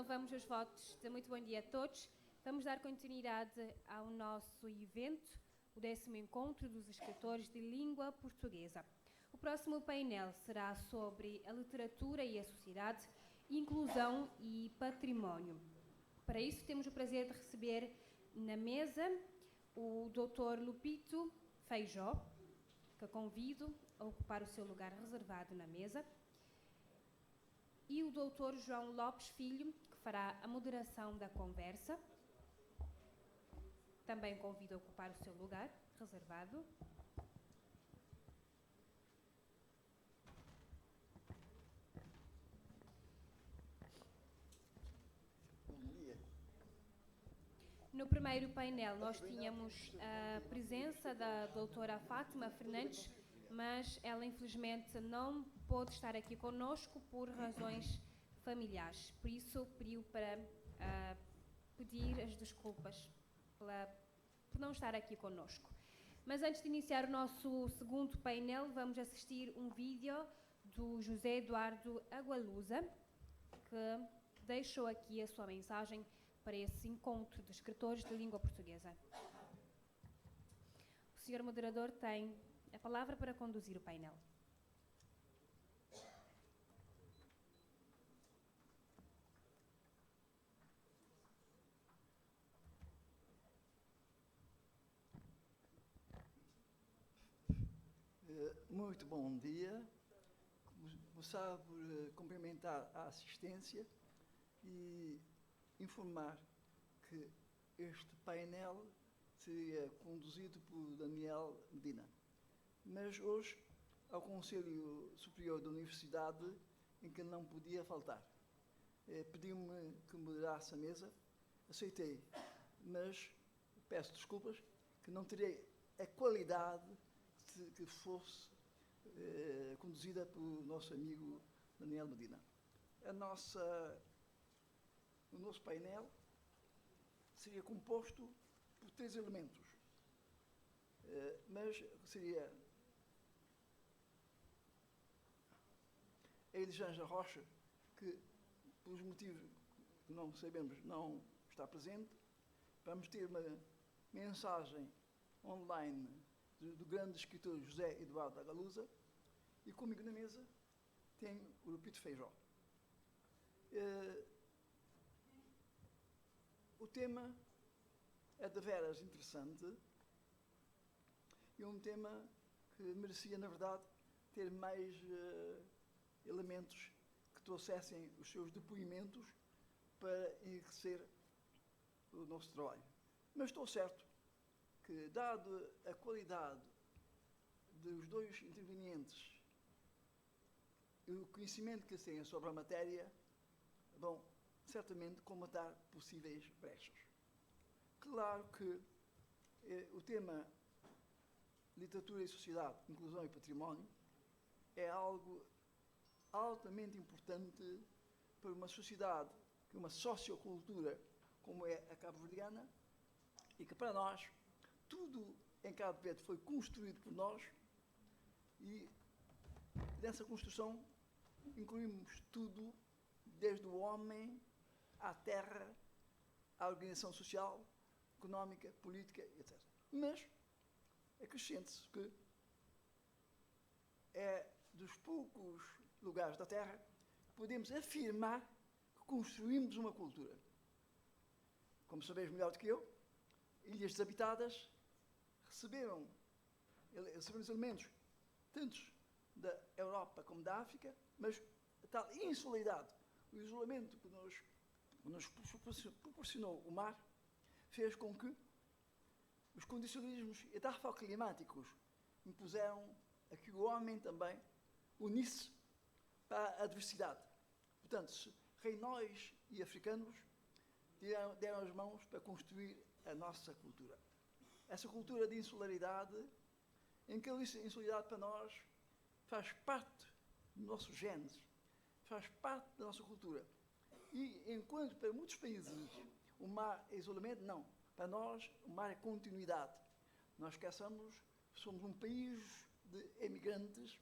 vamos aos votos de muito bom dia a todos. Vamos dar continuidade ao nosso evento, o 10º Encontro dos Escritores de Língua Portuguesa. O próximo painel será sobre a literatura e a sociedade, inclusão e património. Para isso, temos o prazer de receber na mesa o Dr. Lupito Feijó, que convido a ocupar o seu lugar reservado na mesa, e o Dr. João Lopes Filho, que fará a moderação da conversa. Também convido a ocupar o seu lugar reservado. Bom dia. No primeiro painel nós tínhamos a presença da doutora Fátima Fernandes, mas ela infelizmente não pôde estar aqui conosco por razões familiares. Por isso pediu para pedir as desculpas por não estar aqui conosco. Mas antes de iniciar o nosso segundo painel, vamos assistir um vídeo do José Eduardo Agualusa, que deixou aqui a sua mensagem para esse encontro de escritores de língua portuguesa. O senhor moderador tem a palavra para conduzir o painel. Muito bom dia. Começar por cumprimentar a assistência e informar que este painel seria conduzido por Daniel Medina. Mas hoje, ao Conselho Superior da Universidade, em que não podia faltar. Pediu-me que moderasse a mesa, aceitei, mas peço desculpas que não terei a qualidade que fosse conduzida pelo nosso amigo Daniel Medina. O nosso painel seria composto por 3 elementos, mas seria a Elisângela Rocha, que, pelos motivos que não sabemos, não está presente. Vamos ter uma mensagem online do grande escritor José Eduardo Agualusa, e comigo na mesa tem o Lupito Feijó. O tema é de veras interessante e é um tema que merecia, na verdade, ter mais elementos que trouxessem os seus depoimentos para enriquecer o nosso trabalho. Mas estou certo que, dado a qualidade dos 2 intervenientes e o conhecimento que têm sobre a matéria, vão certamente comatar possíveis brechas. Claro que o tema literatura e sociedade, inclusão e património é algo altamente importante para uma sociedade, uma sociocultura como é a cabo-verdiana, e que para nós tudo em Cabo Verde foi construído por nós, e nessa construção incluímos tudo, desde o homem à terra, à organização social, económica, política, etc. Mas acrescente-se que é dos poucos lugares da terra que podemos afirmar que construímos uma cultura. Como sabeis melhor do que eu, ilhas desabitadas receberam os elementos, tanto da Europa como da África, mas a tal insularidade, o isolamento que nos proporcionou o mar, fez com que os condicionalismos edafoclimáticos impuseram a que o homem também unisse para a diversidade. Portanto, reinóis e africanos deram as mãos para construir a nossa cultura. Essa cultura de insularidade, em que a insularidade para nós faz parte do nosso genes, faz parte da nossa cultura. E enquanto para muitos países o mar é isolamento, não. Para nós o mar é continuidade. Nós esqueçamos, somos um país de emigrantes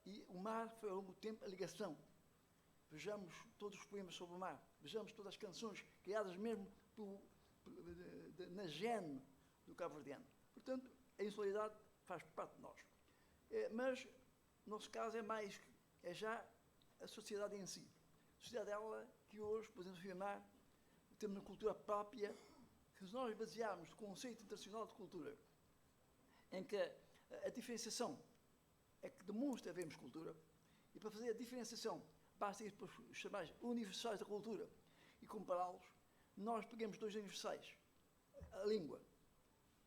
e o mar foi ao longo do tempo a ligação. Vejamos todos os poemas sobre o mar. Vejamos todas as canções criadas mesmo na gene do cabo-verdiano. Portanto, a insularidade faz parte de nós. Mas, no nosso caso, é já a sociedade em si. A sociedade dela que hoje podemos afirmar temos uma cultura própria, que se nós basearmos o conceito internacional de cultura, em que a diferenciação é que demonstra havermos cultura, e para fazer a diferenciação basta ir para os chamados universais da cultura e compará-los, nós pegamos dois universais. A língua.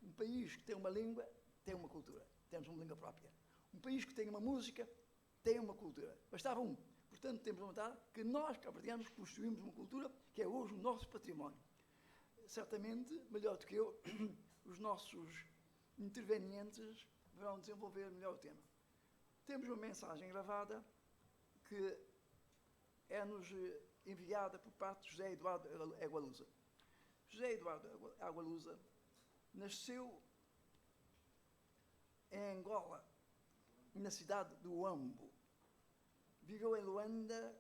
Um país que tem uma língua tem uma cultura. Temos uma língua própria. Um país que tem uma música tem uma cultura. Bastava um. Portanto, temos de notar que nós, cabo-verdianos, construímos uma cultura que é hoje o nosso património. Certamente, melhor do que eu, os nossos intervenientes vão desenvolver melhor o tema. Temos uma mensagem gravada que é-nos enviada por parte de José Eduardo Agualusa. José Eduardo Agualusa nasceu em Angola, na cidade do Huambo. Viveu em Luanda,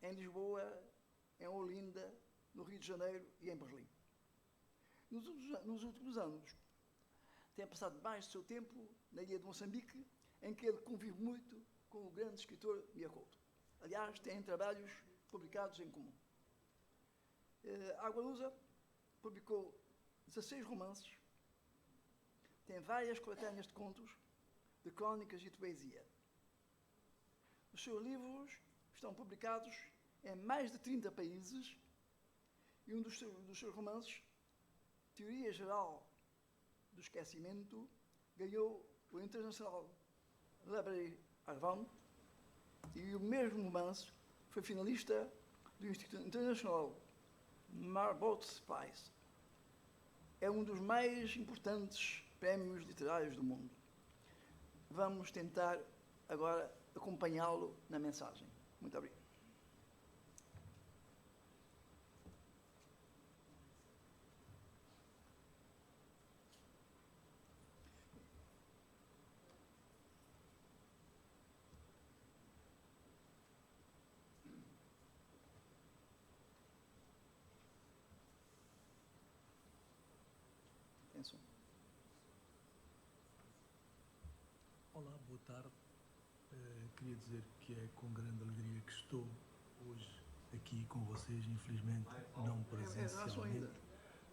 em Lisboa, em Olinda, no Rio de Janeiro e em Berlim. Nos últimos anos, tem passado mais do seu tempo na ilha de Moçambique, em que ele convive muito com o grande escritor Mia Couto. Aliás, têm trabalhos publicados em comum. Agualusa publicou 16 romances, tem várias coletâneas de contos, de crónicas e de poesia. Os seus livros estão publicados em mais de 30 países e um dos seus romances, Teoria Geral do Esquecimento, ganhou o International Library Award e o mesmo romance foi finalista do Instituto International Marbots Prize. É um dos mais importantes prémios literários do mundo. Vamos tentar agora acompanhá-lo na mensagem. Muito obrigado. Atenção. Olá, boa tarde. Queria dizer que é com grande alegria que estou hoje aqui com vocês, infelizmente não presencialmente,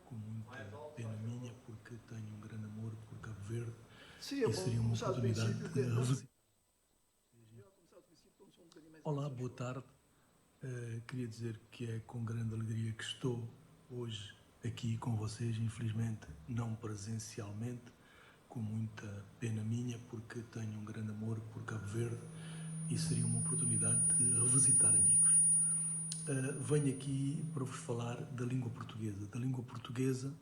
com muita pena minha, porque tenho um grande amor por Cabo Verde e seria uma oportunidade de revisitar. Olá, boa tarde. Queria dizer que é com grande alegria que estou hoje aqui com vocês, infelizmente não presencialmente, com muita pena minha, porque tenho um grande amor por Cabo Verde e seria uma oportunidade de revisitar amigos. Venho aqui para vos falar da língua portuguesa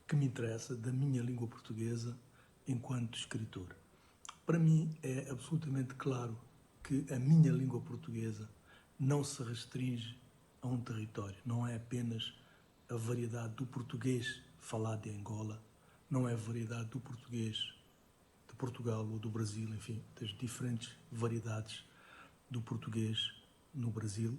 que me interessa, da minha língua portuguesa enquanto escritor. Para mim é absolutamente claro que a minha língua portuguesa não se restringe a um território, não é apenas a variedade do português falado em Angola, não é a variedade do português de Portugal ou do Brasil, enfim, das diferentes variedades do português no Brasil.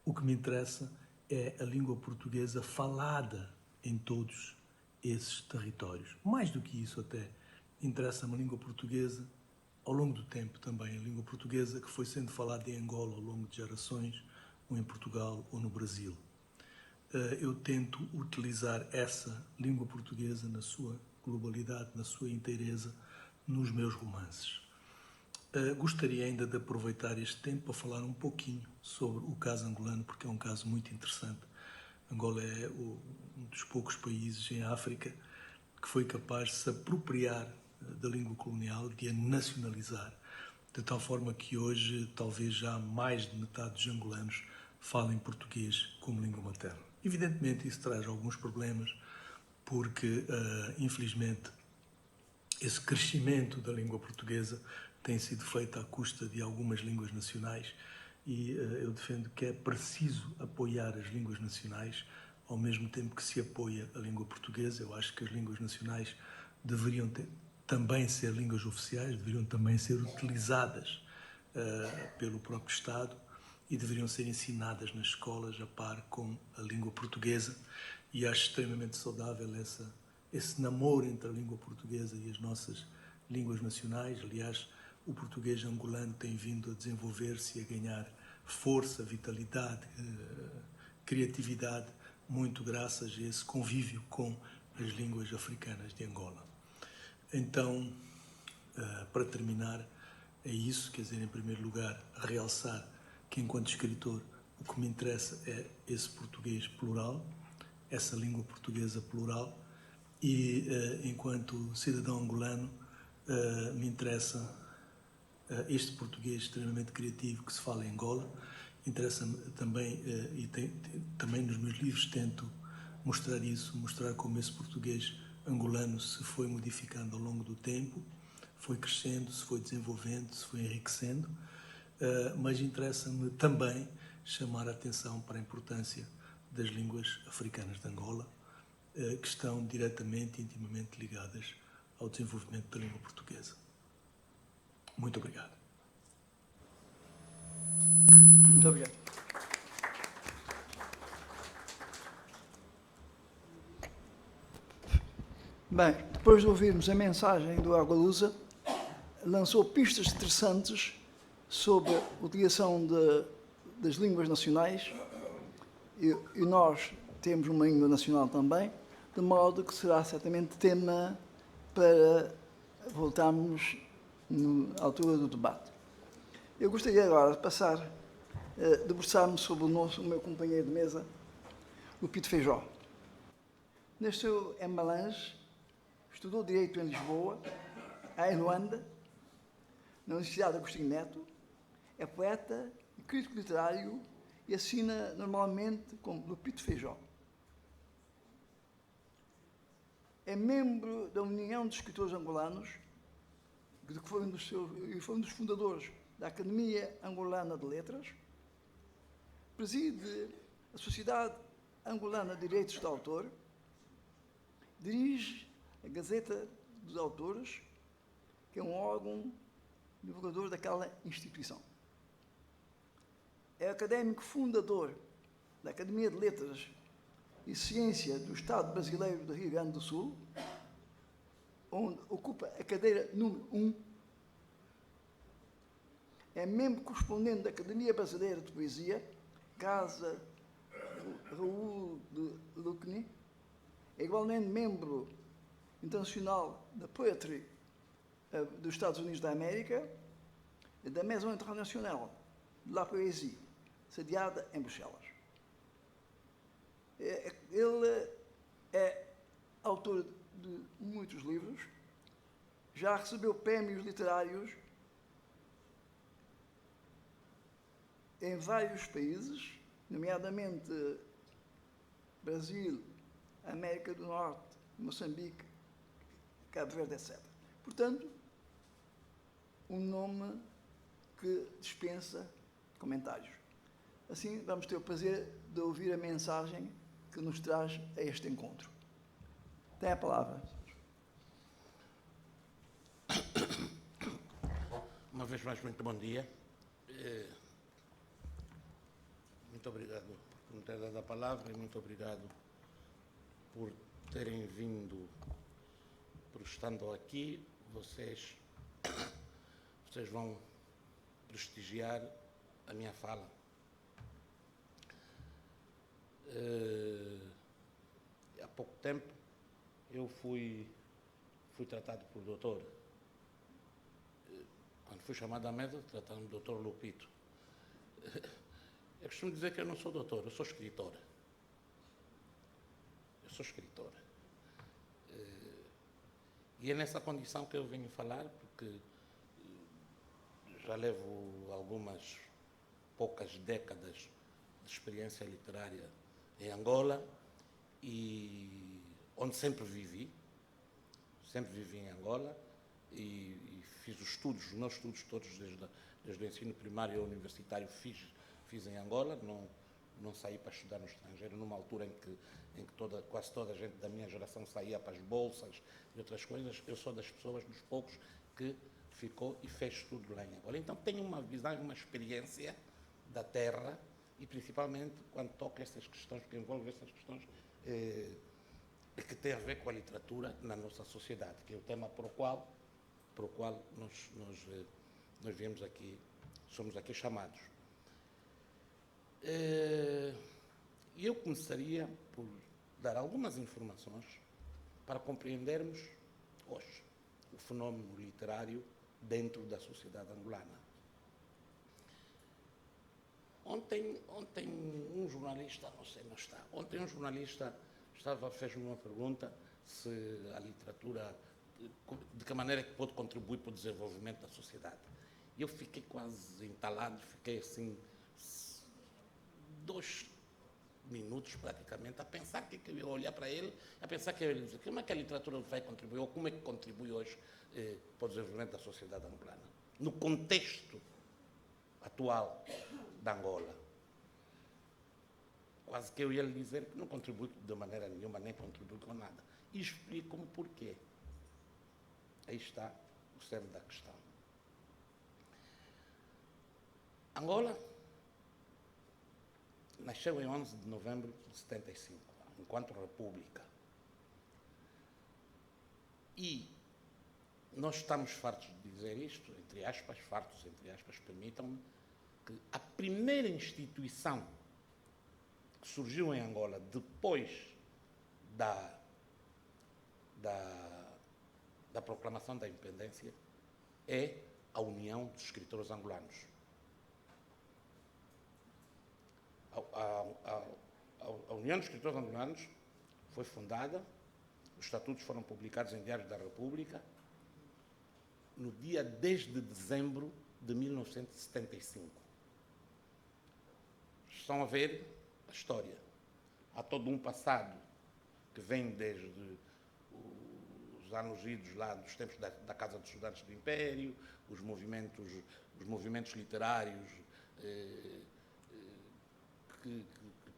O que me interessa é a língua portuguesa falada em todos esses territórios. Mais do que isso até, interessa-me a língua portuguesa, ao longo do tempo também, a língua portuguesa que foi sendo falada em Angola ao longo de gerações, ou em Portugal ou no Brasil. Eu tento utilizar essa língua portuguesa na sua globalidade, na sua inteireza, nos meus romances. Gostaria ainda de aproveitar este tempo para falar um pouquinho sobre o caso angolano, porque é um caso muito interessante. Angola é um dos poucos países em África que foi capaz de se apropriar da língua colonial, de a nacionalizar, de tal forma que hoje talvez já mais de metade dos angolanos falem português como língua materna. Evidentemente isso traz alguns problemas, porque infelizmente esse crescimento da língua portuguesa tem sido feito à custa de algumas línguas nacionais e eu defendo que é preciso apoiar as línguas nacionais ao mesmo tempo que se apoia a língua portuguesa. Eu acho que as línguas nacionais deveriam também ser línguas oficiais, deveriam também ser utilizadas pelo próprio Estado e deveriam ser ensinadas nas escolas a par com a língua portuguesa, e acho extremamente saudável esse namoro entre a língua portuguesa e as nossas línguas nacionais. Aliás, o português angolano tem vindo a desenvolver-se e a ganhar força, vitalidade, criatividade, muito graças a esse convívio com as línguas africanas de Angola. Então, para terminar, é isso, quer dizer, em primeiro lugar, realçar que, enquanto escritor, o que me interessa é esse português plural, essa língua portuguesa plural, e, enquanto cidadão angolano, me interessa este português extremamente criativo que se fala em Angola. Interessa-me também, também nos meus livros tento mostrar isso, mostrar como esse português angolano se foi modificando ao longo do tempo, foi crescendo, se foi desenvolvendo, se foi enriquecendo, mas interessa-me também chamar a atenção para a importância das línguas africanas de Angola, que estão diretamente e intimamente ligadas ao desenvolvimento da língua portuguesa. Muito obrigado. Muito obrigado. Bem, depois de ouvirmos a mensagem do Agualusa, lançou pistas interessantes sobre a utilização das línguas nacionais, e nós temos uma língua nacional também, de modo que será certamente tema para voltarmos na altura do debate. Eu gostaria agora de passar, debruçar-me sobre o meu companheiro de mesa, o Pito Feijó. Nasceu em Malange, estudou Direito em Lisboa, em Luanda, na Universidade Agostinho Neto, é poeta e crítico literário e assina normalmente como Lupito Feijó. É membro da União dos Escritores Angolanos, que foi um dos fundadores da Academia Angolana de Letras, preside a Sociedade Angolana de Direitos de Autor, dirige a Gazeta dos Autores, que é um órgão divulgador daquela instituição. É académico fundador da Academia de Letras e Ciência do Estado Brasileiro do Rio Grande do Sul, onde ocupa a cadeira número 1. É membro correspondente da Academia Brasileira de Poesia, Casa Raul de Lucny. É igualmente membro internacional da Poetry dos Estados Unidos da América e da Maison Internationale de la Poésie, sediada em Bruxelas. Ele é autor de muitos livros, já recebeu prémios literários em vários países, nomeadamente Brasil, América do Norte, Moçambique, Cabo Verde, etc. Portanto, um nome que dispensa comentários. Assim, vamos ter o prazer de ouvir a mensagem que nos traz a este encontro. Tem a palavra. Uma vez mais, muito bom dia. Muito obrigado por me ter dado a palavra e muito obrigado por terem vindo, por estando aqui. Vocês vão prestigiar a minha fala. Há pouco tempo eu fui tratado por doutor. Quando fui chamado à mesa, trataram-me de doutor Lupito. Eu costumo dizer que eu não sou doutor, eu sou escritor. Eu sou escritor. E é nessa condição que eu venho falar, porque já levo algumas poucas décadas de experiência literária em Angola, e onde sempre vivi em Angola, e fiz os meus estudos todos desde o ensino primário ao universitário fiz em Angola, não saí para estudar no estrangeiro, numa altura em que quase toda a gente da minha geração saía para as bolsas e outras coisas. Eu sou das pessoas, dos poucos, que ficou e fez tudo lá em Angola. Então tenho uma visão, uma experiência da terra e principalmente quando toca essas questões, que envolve essas questões que têm a ver com a literatura na nossa sociedade, que é o tema para o qual nós viemos aqui, somos aqui chamados. E eu começaria por dar algumas informações para compreendermos hoje o fenómeno literário dentro da sociedade angolana. Ontem um jornalista, não sei, não está, ontem um jornalista fez-me uma pergunta se a literatura, de que maneira é que pode contribuir para o desenvolvimento da sociedade. E eu fiquei quase entalado, fiquei assim 2 minutos praticamente a pensar que eu ia olhar para ele, a pensar que eu ia dizer como é que a literatura vai contribuir, ou como é que contribui hoje para o desenvolvimento da sociedade angolana, no contexto atual da Angola. Quase que eu ia lhe dizer que não contribui de maneira nenhuma, nem contribui com nada. E explico-me porquê. Aí está o cerne da questão. Angola nasceu em 11 de novembro de 75, enquanto república. E nós estamos fartos de dizer isto, entre aspas, permitam-me, que a primeira instituição que surgiu em Angola depois da proclamação da independência é a União dos Escritores Angolanos. A União dos Escritores Angolanos foi fundada, os estatutos foram publicados em Diário da República no dia 10 de dezembro de 1975. Estão a ver a história. Há todo um passado que vem desde os anos idos lá dos tempos da Casa dos Estudantes do Império, os movimentos literários que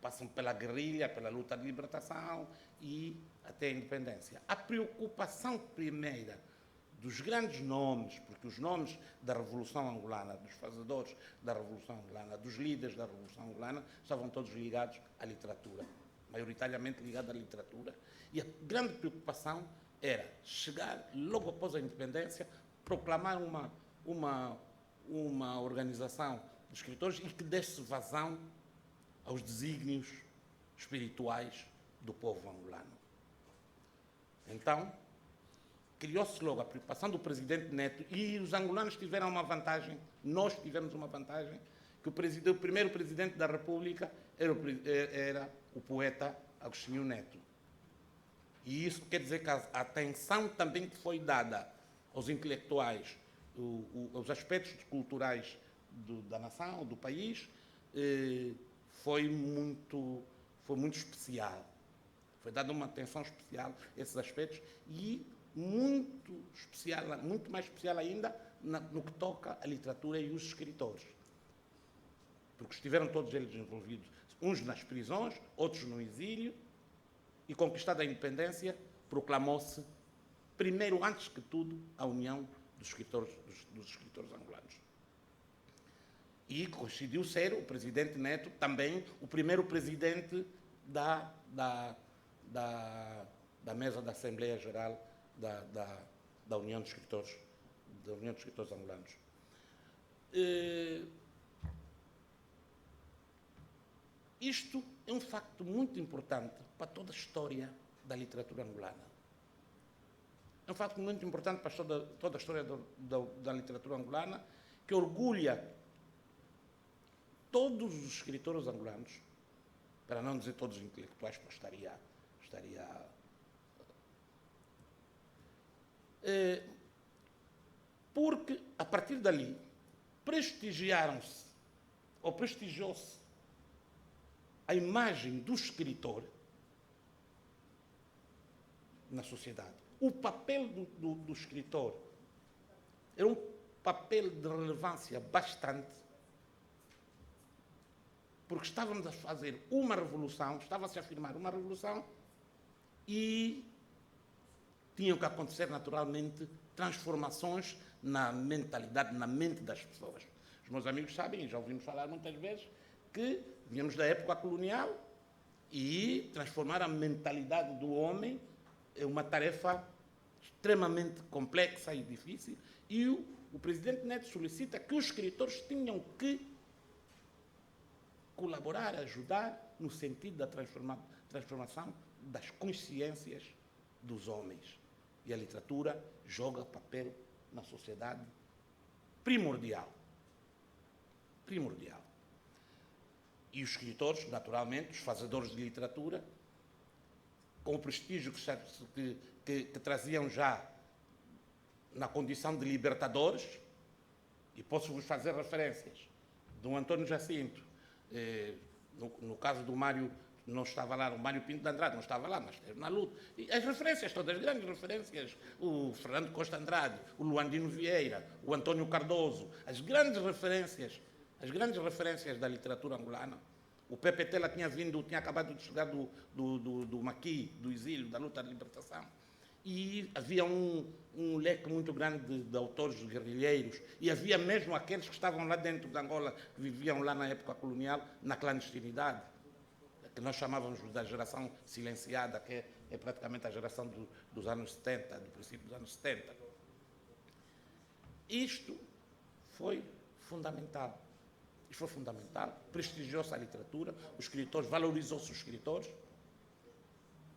passam pela guerrilha, pela luta de libertação e até a independência. A preocupação primeira dos grandes nomes, porque os nomes da Revolução Angolana, dos fazedores da Revolução Angolana, dos líderes da Revolução Angolana, estavam todos ligados à literatura, maioritariamente ligados à literatura. E a grande preocupação era chegar, logo após a independência, proclamar uma organização de escritores e que desse vazão aos desígnios espirituais do povo angolano. Então, criou-se logo a preocupação do presidente Neto e os angolanos tiveram uma vantagem, nós tivemos uma vantagem, que o primeiro presidente da República era o poeta Agostinho Neto. E isso quer dizer que a atenção também que foi dada aos intelectuais, aos aspectos culturais da nação, do país, foi muito especial. Foi dada uma atenção especial a esses aspectos e muito mais especial ainda no que toca à literatura e os escritores. Porque estiveram todos eles envolvidos, uns nas prisões, outros no exílio, e conquistada a independência, proclamou-se, primeiro, antes que tudo, a União dos Escritores Angolanos. E coincidiu ser o presidente Neto também o primeiro presidente da mesa da Assembleia Geral da União dos Escritores Angolanos. Isto é um facto muito importante para toda a história da literatura angolana. É um facto muito importante para toda a história da literatura angolana, que orgulha todos os escritores angolanos, para não dizer todos os intelectuais, porque estaria porque, a partir dali, prestigiou-se a imagem do escritor na sociedade. O papel do escritor era um papel de relevância bastante, porque estávamos a fazer uma revolução, estava-se a afirmar uma revolução e tinham que acontecer naturalmente transformações na mentalidade, na mente das pessoas. Os meus amigos sabem, já ouvimos falar muitas vezes, que viemos da época colonial e transformar a mentalidade do homem é uma tarefa extremamente complexa e difícil. E o presidente Neto solicita que os escritores tenham que colaborar, ajudar no sentido da transformação das consciências dos homens. E a literatura joga papel na sociedade primordial. Primordial. E os escritores, naturalmente, os fazedores de literatura, com o prestígio que traziam já na condição de libertadores, e posso-vos fazer referências do António Jacinto, no caso do Mário, não estava lá, o Mário Pinto de Andrade não estava lá, mas esteve na luta. E as referências, todas as grandes referências, o Fernando Costa Andrade, o Luandino Vieira, o António Cardoso, as grandes referências da literatura angolana. O Pepe Tela tinha acabado de chegar do Maqui, do exílio, da luta de libertação. E havia um leque muito grande de autores guerrilheiros, e havia mesmo aqueles que estavam lá dentro de Angola, que viviam lá na época colonial, na clandestinidade, que nós chamávamos da geração silenciada, que é praticamente a geração dos anos 70, do princípio dos anos 70. Isto foi fundamental. Isto foi fundamental. Prestigiou-se a literatura, os escritores, valorizou-se os escritores.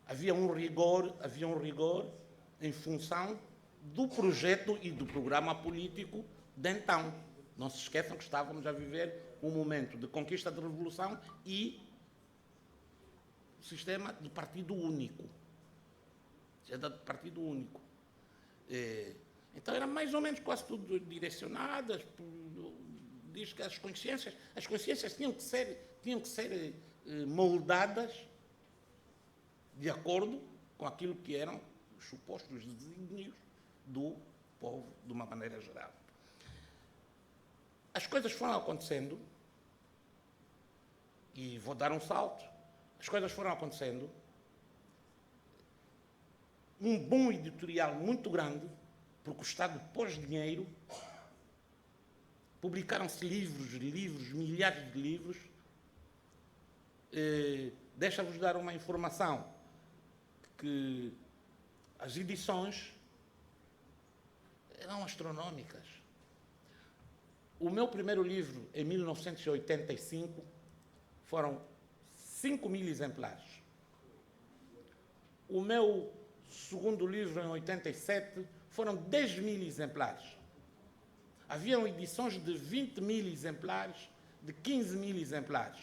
Havia um rigor em função do projeto e do programa político de então. Não se esqueçam que estávamos a viver um momento de conquista de revolução e sistema de partido único. Então era mais ou menos quase tudo direcionado. Diz que as consciências tinham que ser moldadas de acordo com aquilo que eram os supostos desígnios do povo, de uma maneira geral. As coisas foram acontecendo, e vou dar um salto. As coisas foram acontecendo, um bom editorial muito grande, porque o Estado pôs dinheiro, publicaram-se livros, milhares de livros. Deixa-vos dar uma informação, que as edições eram astronómicas. O meu primeiro livro, em 1985, foram 5.000 exemplares. O meu segundo livro, em 87, foram 10.000 exemplares. Haviam edições de 20.000 exemplares, de 15.000 exemplares.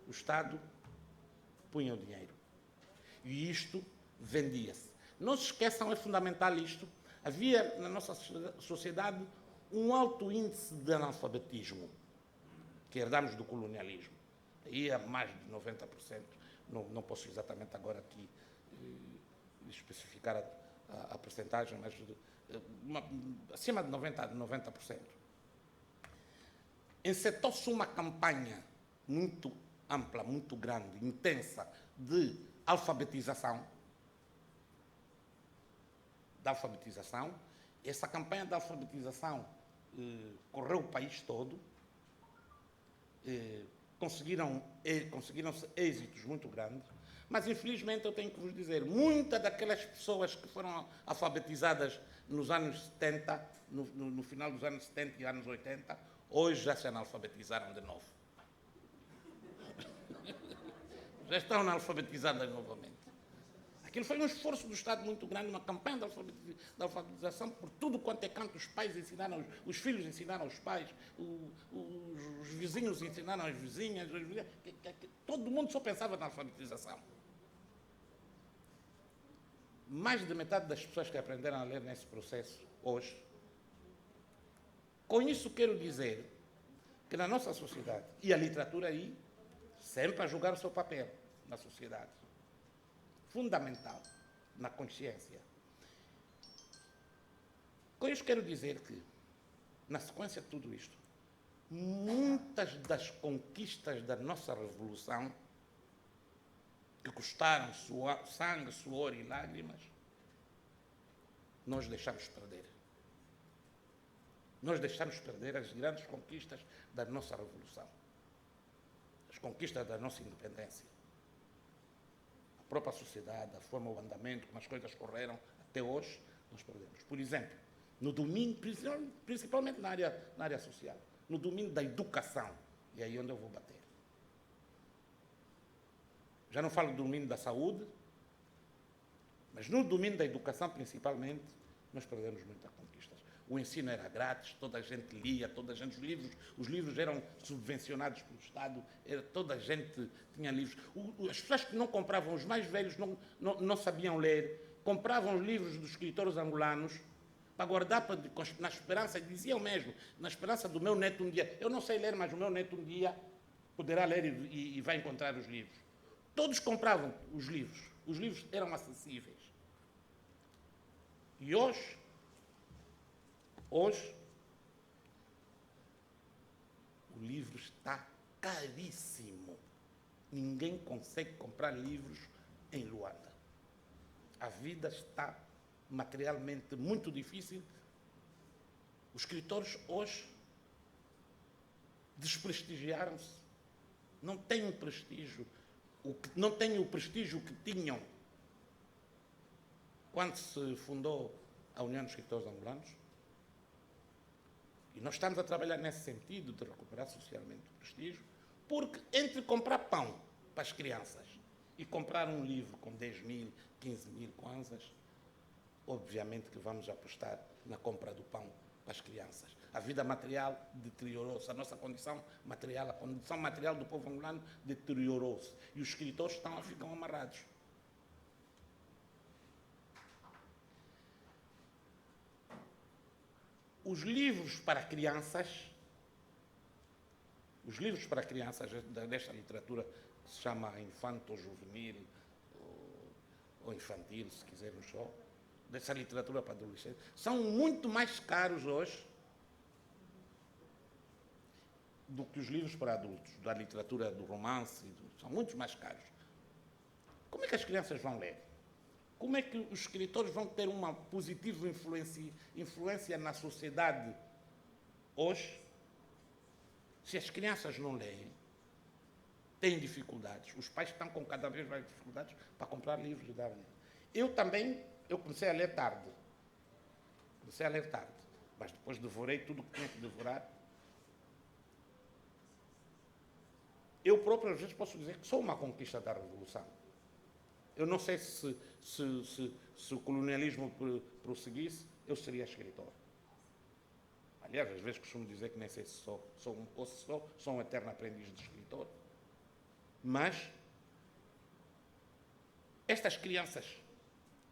O Estado punha o dinheiro. E isto vendia-se. Não se esqueçam, é fundamental isto, havia na nossa sociedade um alto índice de analfabetismo, que herdamos do colonialismo. Aí é mais de 90%, não posso exatamente agora aqui especificar a percentagem, mas acima de 90%. Encetou-se uma campanha muito ampla, muito grande, intensa, de alfabetização. Essa campanha de alfabetização correu o país todo. Conseguiram-se êxitos muito grandes, mas infelizmente eu tenho que vos dizer, muitas daquelas pessoas que foram alfabetizadas nos anos 70, no final dos anos 70 e anos 80, hoje já se analfabetizaram de novo. Já estão analfabetizadas novamente. Aquilo foi um esforço do Estado muito grande, uma campanha de alfabetização por tudo quanto é canto. Os pais ensinaram, os filhos ensinaram os pais, os vizinhos ensinaram as vizinhas, todo mundo só pensava na alfabetização. Mais de metade das pessoas que aprenderam a ler nesse processo hoje. Com isso quero dizer que na nossa sociedade, e a literatura aí, sempre a jogar o seu papel na sociedade, fundamental, na consciência. Com isso quero dizer que, na sequência de tudo isto, muitas das conquistas da nossa revolução, que custaram sangue, suor e lágrimas, nós deixamos perder. Nós deixamos perder as grandes conquistas da nossa revolução, as conquistas da nossa independência. A própria sociedade, a forma, o andamento, como as coisas correram até hoje, nós perdemos. Por exemplo, no domínio, principalmente na área social, no domínio da educação, e aí onde eu vou bater. Já não falo do domínio da saúde, mas no domínio da educação, principalmente, nós perdemos muitas conquistas. O ensino era grátis, toda a gente lia, toda a gente, os livros eram subvencionados pelo Estado, toda a gente tinha livros. As pessoas que não compravam, os mais velhos não sabiam ler, compravam os livros dos escritores angolanos para guardar na esperança, diziam mesmo, na esperança do meu neto um dia, eu não sei ler, mas o meu neto um dia poderá ler e vai encontrar os livros. Todos compravam os livros eram acessíveis. E hoje, o livro está caríssimo. Ninguém consegue comprar livros em Luanda. A vida está materialmente muito difícil. Os escritores hoje desprestigiaram-se. Não têm prestígio. Não têm o prestígio que tinham quando se fundou a União dos Escritores Angolanos. E nós estamos a trabalhar nesse sentido de recuperar socialmente o prestígio, porque entre comprar pão para as crianças e comprar um livro com 10 mil, 15 mil kwanzas, obviamente que vamos apostar na compra do pão para as crianças. A vida material deteriorou-se, a nossa condição material, a condição material do povo angolano deteriorou-se. E os escritores ficam amarrados. Os livros para crianças desta literatura que se chama infanto-juvenil ou infantil, se quisermos só, dessa literatura para adolescentes, são muito mais caros hoje do que os livros para adultos, da literatura do romance, são muito mais caros. Como é que as crianças vão ler? Como é que os escritores vão ter uma positiva influência na sociedade hoje, se as crianças não leem, têm dificuldades, os pais estão com cada vez mais dificuldades para comprar livros e dar a ler. Eu comecei a ler tarde, mas depois devorei tudo o que tinha que devorar. Eu próprio, às vezes, posso dizer que sou uma conquista da Revolução. Eu não sei se o colonialismo prosseguisse, eu seria escritor. Aliás, às vezes costumo dizer que nem sei se sou um eterno aprendiz de escritor. Mas estas crianças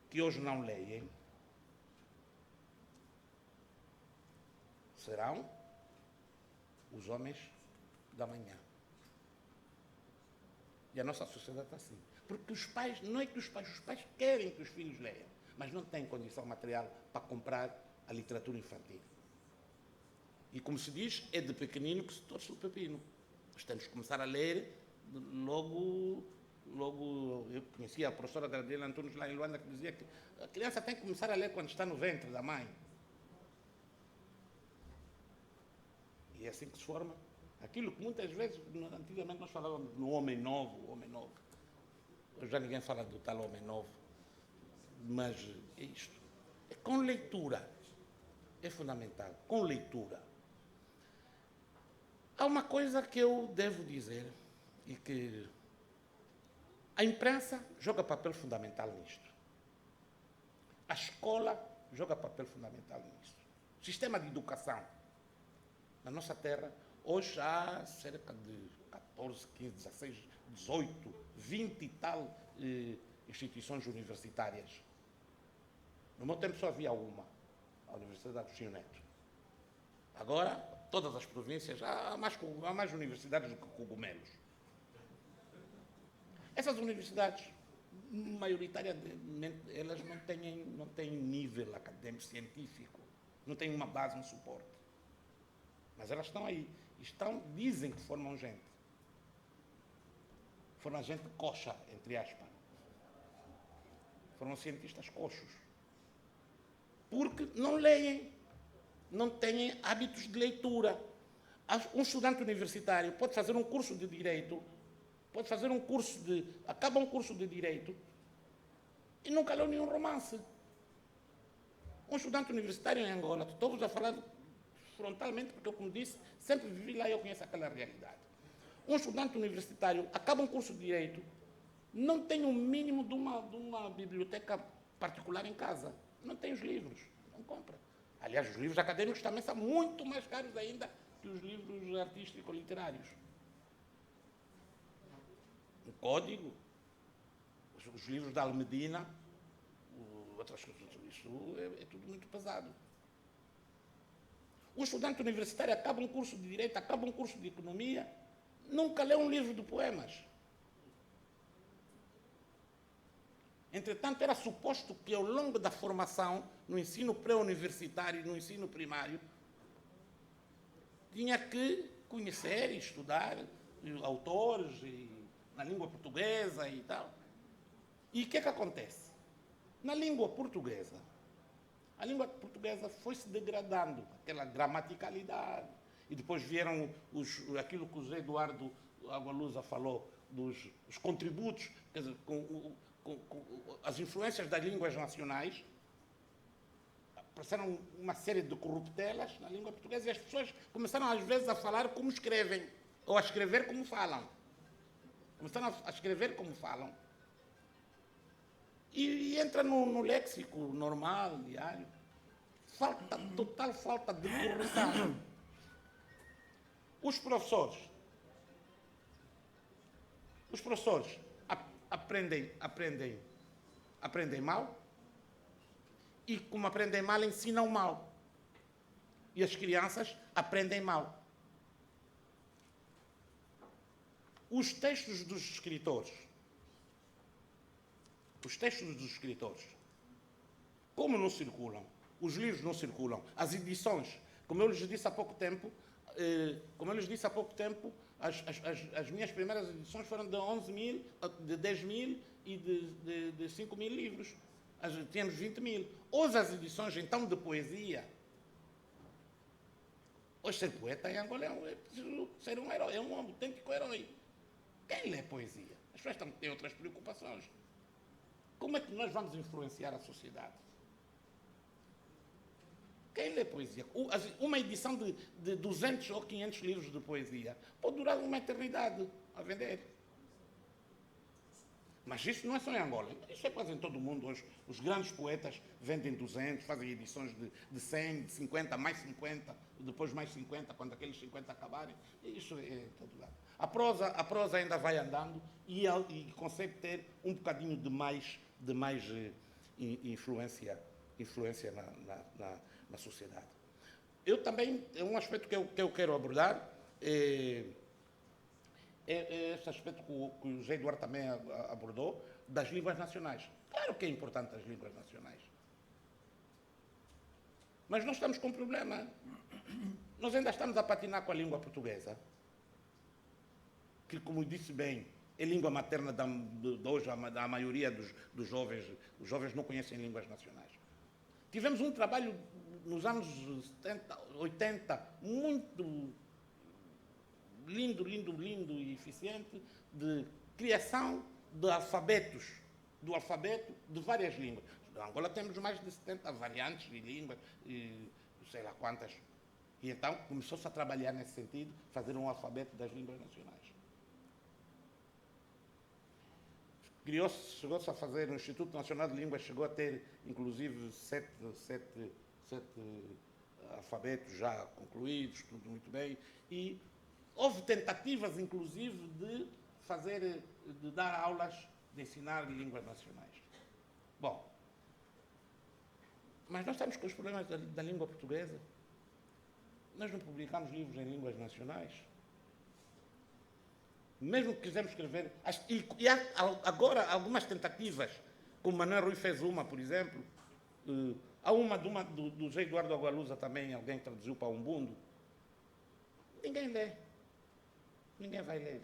que hoje não leem serão os homens da manhã. E a nossa sociedade está assim. Porque os pais querem que os filhos leiam, mas não têm condição material para comprar a literatura infantil. E como se diz, é de pequenino que se torce o pepino. Nós temos que começar a ler logo. Eu conhecia a professora Gabriela Antunes lá em Luanda, que dizia que a criança tem que começar a ler quando está no ventre da mãe. E é assim que se forma aquilo que muitas vezes, antigamente nós falávamos no homem novo. Hoje já ninguém fala do tal homem novo. Mas é isto. É com leitura. É fundamental. Com leitura. Há uma coisa que eu devo dizer e que a imprensa joga papel fundamental nisto. A escola joga papel fundamental nisto. O sistema de educação na nossa terra, hoje há cerca de 14, 15, 16, 18, 20 e tal instituições universitárias. No meu tempo só havia uma, a Universidade Agostinho Neto. Agora, todas as províncias, há mais universidades do que cogumelos. Essas universidades, maioritariamente, elas não têm nível acadêmico, científico, não têm uma base, um suporte. Mas elas estão aí. Dizem que formam gente. Formam gente coxa, entre aspas. Formam cientistas coxos. Porque não leem. não têm hábitos de leitura. Um estudante universitário pode fazer um curso de Direito, acaba um curso de Direito e nunca leu nenhum romance. Um estudante universitário em Angola, estou-vos a falar frontalmente, porque eu, como disse, sempre vivi lá e eu conheço aquela realidade. Um estudante universitário acaba um curso de Direito, não tem o mínimo de uma biblioteca particular em casa. Não tem os livros, não compra. Aliás, os livros acadêmicos também são muito mais caros ainda que os livros artístico-literários. O Código, os livros da Almedina, outras coisas, isso é tudo muito pesado. Um estudante universitário acaba um curso de Direito, acaba um curso de Economia, nunca lê um livro de poemas. Entretanto, era suposto que ao longo da formação, no ensino pré-universitário e no ensino primário, tinha que conhecer e estudar autores na língua portuguesa e tal. E o que é que acontece? Na língua portuguesa, a língua portuguesa foi-se degradando, aquela gramaticalidade. E depois vieram aquilo que o José Eduardo Agualusa falou, os contributos, quer dizer, com as influências das línguas nacionais, apareceram uma série de corruptelas na língua portuguesa e as pessoas começaram às vezes a falar como escrevem, ou a escrever como falam. Começaram a escrever como falam. E entra no léxico normal, diário. Total falta de correção. Os professores aprendem mal e, como aprendem mal, ensinam mal. E as crianças aprendem mal. Os textos dos escritores, como não circulam, os livros não circulam, as edições, como eu lhes disse há pouco tempo, as minhas primeiras edições foram de 11 mil, de 10 mil e de 5 mil livros. Tínhamos 20 mil. Hoje as edições, então, de poesia. Hoje ser poeta em Angola é preciso ser um herói, é um autêntico herói. Quem lê poesia? As pessoas têm outras preocupações. Como é que nós vamos influenciar a sociedade? Quem lê poesia? Uma edição de 200 ou 500 livros de poesia pode durar uma eternidade a vender. Mas isso não é só em Angola. Isso é quase em todo o mundo hoje. Os grandes poetas vendem 200, fazem edições de 100, de 50, mais 50, depois mais 50, quando aqueles 50 acabarem. Isso é em todo lado. A prosa ainda vai andando e consegue ter um bocadinho de mais influência na sociedade. Eu também, um aspecto que eu quero abordar é esse aspecto que o José Eduardo também abordou, das línguas nacionais. Claro que é importante as línguas nacionais. Mas nós estamos com um problema. Nós ainda estamos a patinar com a língua portuguesa, que, como disse bem, é língua materna de hoje, da maioria dos jovens. Os jovens não conhecem línguas nacionais. Tivemos um trabalho nos anos 70, 80, muito lindo e eficiente, de criação de alfabetos, do alfabeto de várias línguas. Na Angola temos mais de 70 variantes de línguas, e sei lá quantas. E então começou-se a trabalhar nesse sentido, fazer um alfabeto das línguas nacionais. Chegou-se a fazer, o Instituto Nacional de Línguas chegou a ter, inclusive, sete alfabetos já concluídos, tudo muito bem, e houve tentativas, inclusive, de dar aulas, de ensinar línguas nacionais. Bom, mas nós estamos com os problemas da língua portuguesa. Nós não publicamos livros em línguas nacionais. Mesmo que quisermos escrever... E há agora algumas tentativas, como Manuel Rui fez uma, por exemplo. Há uma do José Eduardo Agualusa também, alguém traduziu para Umbundo. Ninguém lê. Ninguém vai ler.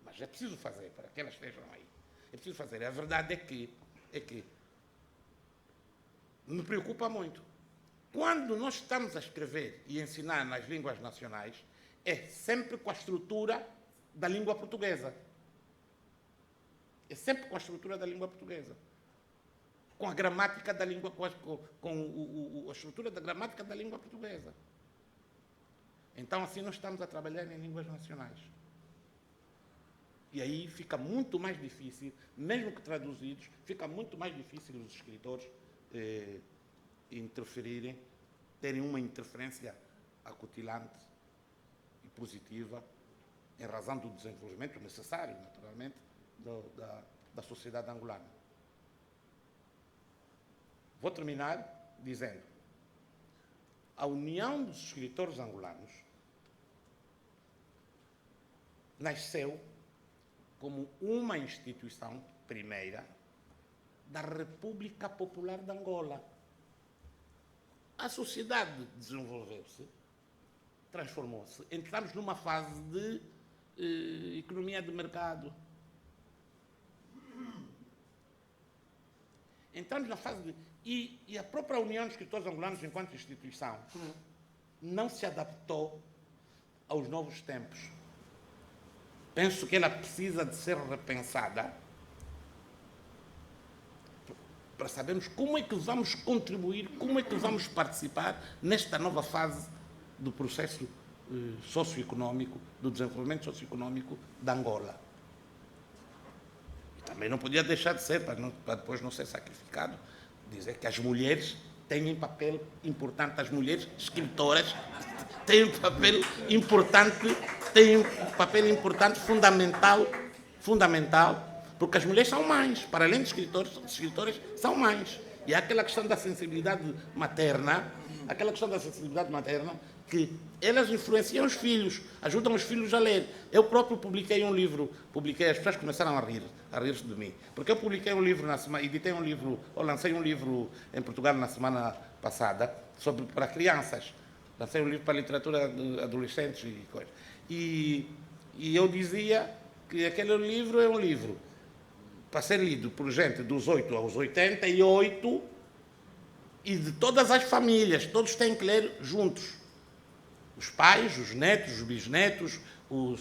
Mas é preciso fazer, para que elas estejam aí. É preciso fazer. A verdade é que me preocupa muito quando nós estamos a escrever e ensinar nas línguas nacionais, é sempre com a estrutura da língua portuguesa. É sempre com a estrutura da língua portuguesa. Com a gramática da língua, a estrutura da gramática da língua portuguesa. Então, assim, nós estamos a trabalhar em línguas nacionais. E aí fica muito mais difícil, mesmo que traduzidos, fica muito mais difícil os escritores interferirem, terem uma interferência acutilante e positiva, em razão do desenvolvimento necessário, naturalmente, da sociedade angolana. Vou terminar dizendo: a União dos Escritores Angolanos nasceu como uma instituição primeira da República Popular de Angola. A sociedade desenvolveu-se, transformou-se. Entramos numa fase de economia de mercado. Entramos na fase de... E a própria União dos Escritores Angolanos, enquanto instituição, não se adaptou aos novos tempos. Penso que ela precisa de ser repensada para sabermos como é que vamos contribuir, como é que vamos participar nesta nova fase do processo socioeconómico, do desenvolvimento socioeconómico da Angola. E também não podia deixar de ser, para depois não ser sacrificado, dizer que as mulheres têm papel importante, as mulheres escritoras têm um papel importante, fundamental, porque as mulheres são mães, para além de escritoras, são mães. E há aquela questão da sensibilidade materna, que elas influenciam os filhos, ajudam os filhos a ler. Eu próprio publiquei um livro, as pessoas começaram a rir-se de mim, porque eu publiquei um livro lancei um livro em Portugal na semana passada, para crianças. Lancei um livro para literatura de adolescentes e coisas. E eu dizia que aquele livro é um livro para ser lido por gente dos 8 aos 88 e de todas as famílias. Todos têm que ler juntos. Os pais, os netos, os bisnetos,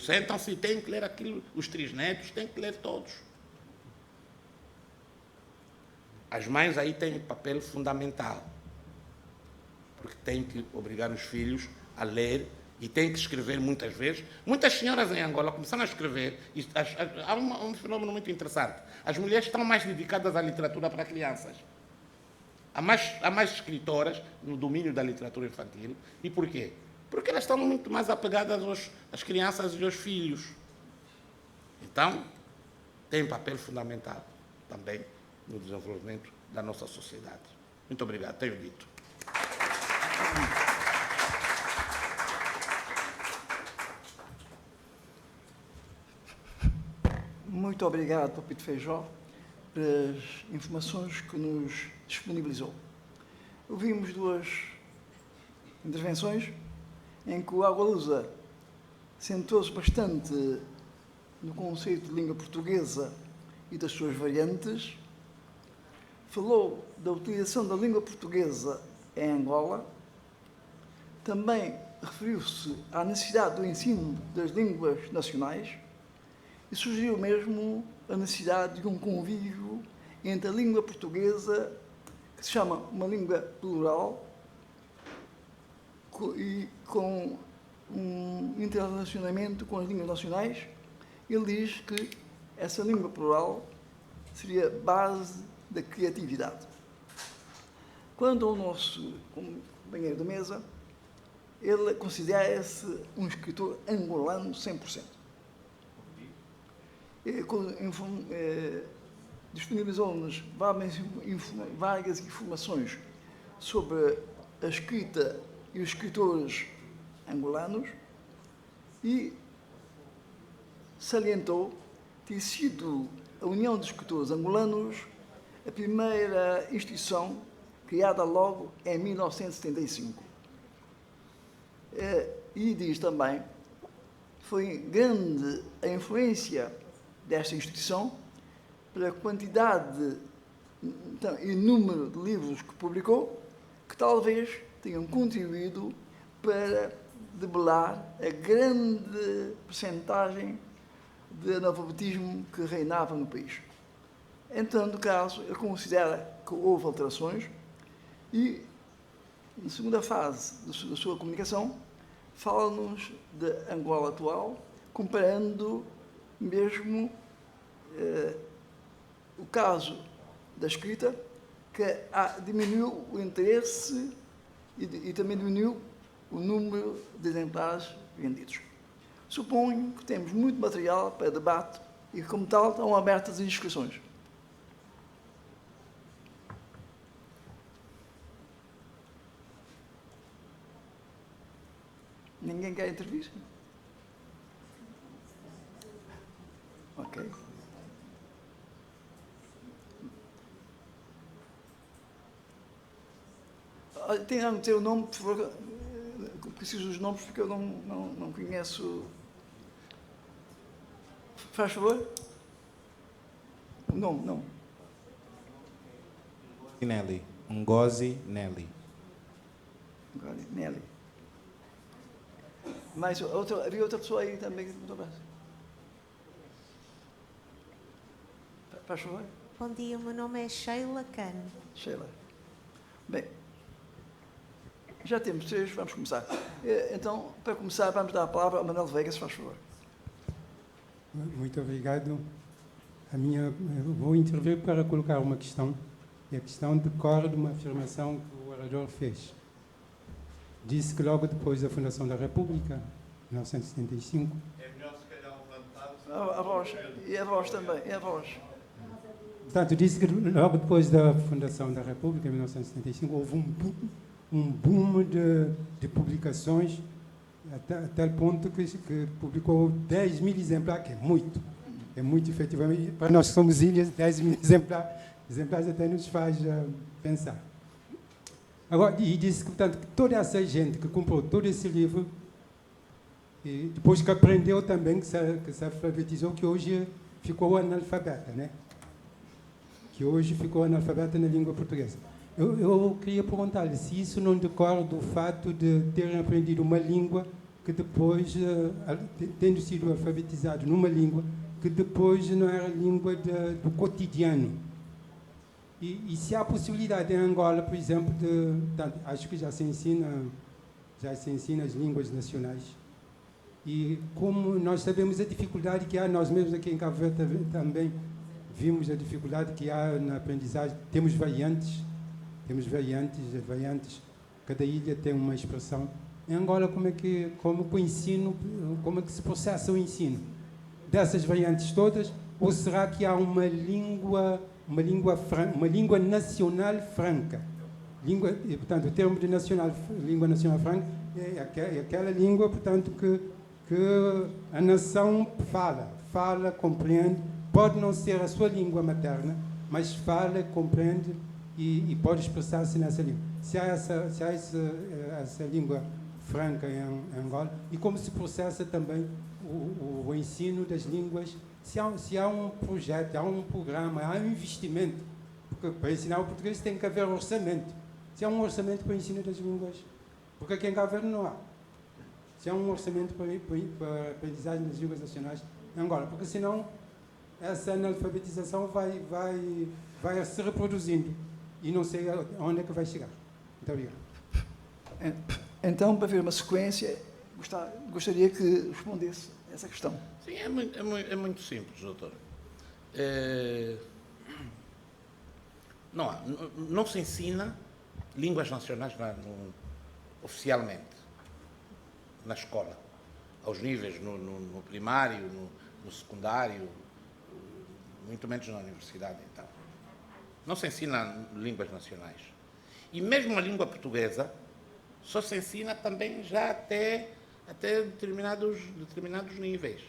sentam-se e têm que ler aquilo. Os trisnetos têm que ler todos. As mães aí têm um papel fundamental, porque têm que obrigar os filhos a ler e têm que escrever muitas vezes. Muitas senhoras em Angola começaram a escrever. Há um fenómeno muito interessante. As mulheres estão mais dedicadas à literatura para crianças. Há mais escritoras no domínio da literatura infantil. E por quê? Porque elas estão muito mais apegadas às crianças e aos filhos. Então, tem um papel fundamental também no desenvolvimento da nossa sociedade. Muito obrigado, tenho dito. Muito obrigado, Papito Feijó, pelas informações que nos disponibilizou. Ouvimos duas intervenções em que o Agualusa centrou-se bastante no conceito de língua portuguesa e das suas variantes, falou da utilização da língua portuguesa em Angola, também referiu-se à necessidade do ensino das línguas nacionais e sugeriu mesmo a necessidade de um convívio entre a língua portuguesa, que se chama uma língua plural, e com um interrelacionamento com as línguas nacionais. Ele diz que essa língua plural seria base da criatividade. Quando ao nosso companheiro de mesa, ele considera-se um escritor angolano 100%. Disponibilizou-nos várias informações sobre a escrita e os escritores angolanos e salientou ter sido a União dos Escritores Angolanos a primeira instituição criada logo em 1975. E diz também que foi grande a influência desta instituição pela quantidade e número de livros que publicou, que talvez tenham contribuído para debelar a grande percentagem de analfabetismo que reinava no país. Em todo caso, ele considera que houve alterações e, na segunda fase da sua comunicação, fala-nos de Angola atual, comparando mesmo o caso da escrita, que diminuiu o interesse e também diminuiu o número de exemplares vendidos. Suponho que temos muito material para debate e que, como tal, estão abertas as inscrições. Ninguém quer intervir? Ok. Tem que ter o nome, por favor. Preciso dos nomes porque eu não conheço. Faz favor? O nome, não. Nelly. Ngozi Nelly. Nelly. Mas havia outra pessoa aí também que botou o braço. Faz favor? Bom dia, o meu nome é Sheila Khan. Sheila. Bem, já temos 3, vamos começar. Então, para começar, vamos dar a palavra ao Manuel Veiga, se faz favor. Muito obrigado. Eu vou intervir para colocar uma questão. E a questão decorre de uma afirmação que o orador fez. Disse que logo depois da fundação da República, em 1975... É melhor se calhar levantar-se... A voz, e a voz também, e a voz. Portanto, disse que logo depois da fundação da República, em 1975, houve um boom de publicações, a tal ponto que publicou 10 mil exemplares, que é muito efetivamente. Para nós que somos ilhas, 10 mil exemplares até nos faz pensar. Agora, e disse que, portanto, que toda essa gente que comprou todo esse livro, e depois que aprendeu também, que se alfabetizou, que hoje ficou analfabeta, né? Que hoje ficou analfabeta na língua portuguesa. Eu queria perguntar-lhe se isso não decorre do fato de terem aprendido uma língua que depois, tendo sido alfabetizado numa língua, que depois não era língua do cotidiano. E se há possibilidade em Angola, por exemplo, acho que já se ensina as línguas nacionais. E como nós sabemos a dificuldade que há, nós mesmos aqui em Cabo Verde também vimos a dificuldade que há na aprendizagem. Temos variantes, cada ilha tem uma expressão. Em Angola, como é que se processa o ensino? Dessas variantes todas, ou será que há uma língua nacional franca? Portanto, o termo de língua nacional franca é aquela língua, portanto, que a nação fala, compreende, pode não ser a sua língua materna, mas fala, compreende e pode expressar-se nessa língua. Se há essa língua franca em Angola, e como se processa também o ensino das línguas, se há um projeto, há um programa, há um investimento, porque para ensinar o português tem que haver orçamento. Se há um orçamento para o ensino das línguas, porque aqui em Cabo Verde não há. Se há um orçamento para a aprendizagem das línguas nacionais em Angola, porque senão essa analfabetização vai se reproduzindo e não sei onde é que vai chegar. Muito obrigado. Então, para ver uma sequência, gostaria que respondesse essa questão. Sim, é muito simples, doutor. Não se ensina línguas nacionais oficialmente na escola, aos níveis, no primário, no secundário, muito menos na universidade, então. Não se ensina línguas nacionais. E mesmo a língua portuguesa só se ensina também já até determinados níveis.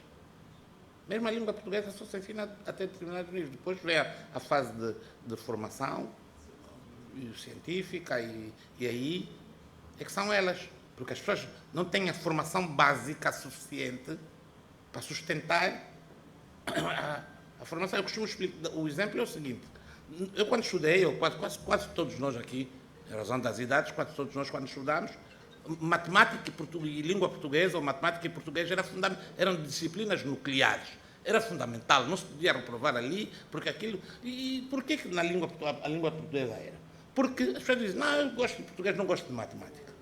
Mesmo a língua portuguesa só se ensina até determinados níveis. Depois vem a fase de formação científica e aí é que são elas. Porque as pessoas não têm a formação básica suficiente para sustentar a formação. Eu costumo explicar. O exemplo é o seguinte. Eu quando estudei, quase todos nós aqui, Em razão das idades, todos nós, quando estudámos, matemática e língua portuguesa, ou matemática e português, eram disciplinas nucleares. Era fundamental, não se podia reprovar ali, porque aquilo... E por que a língua portuguesa era? Porque as pessoas dizem, não, eu gosto de português, não gosto de matemática.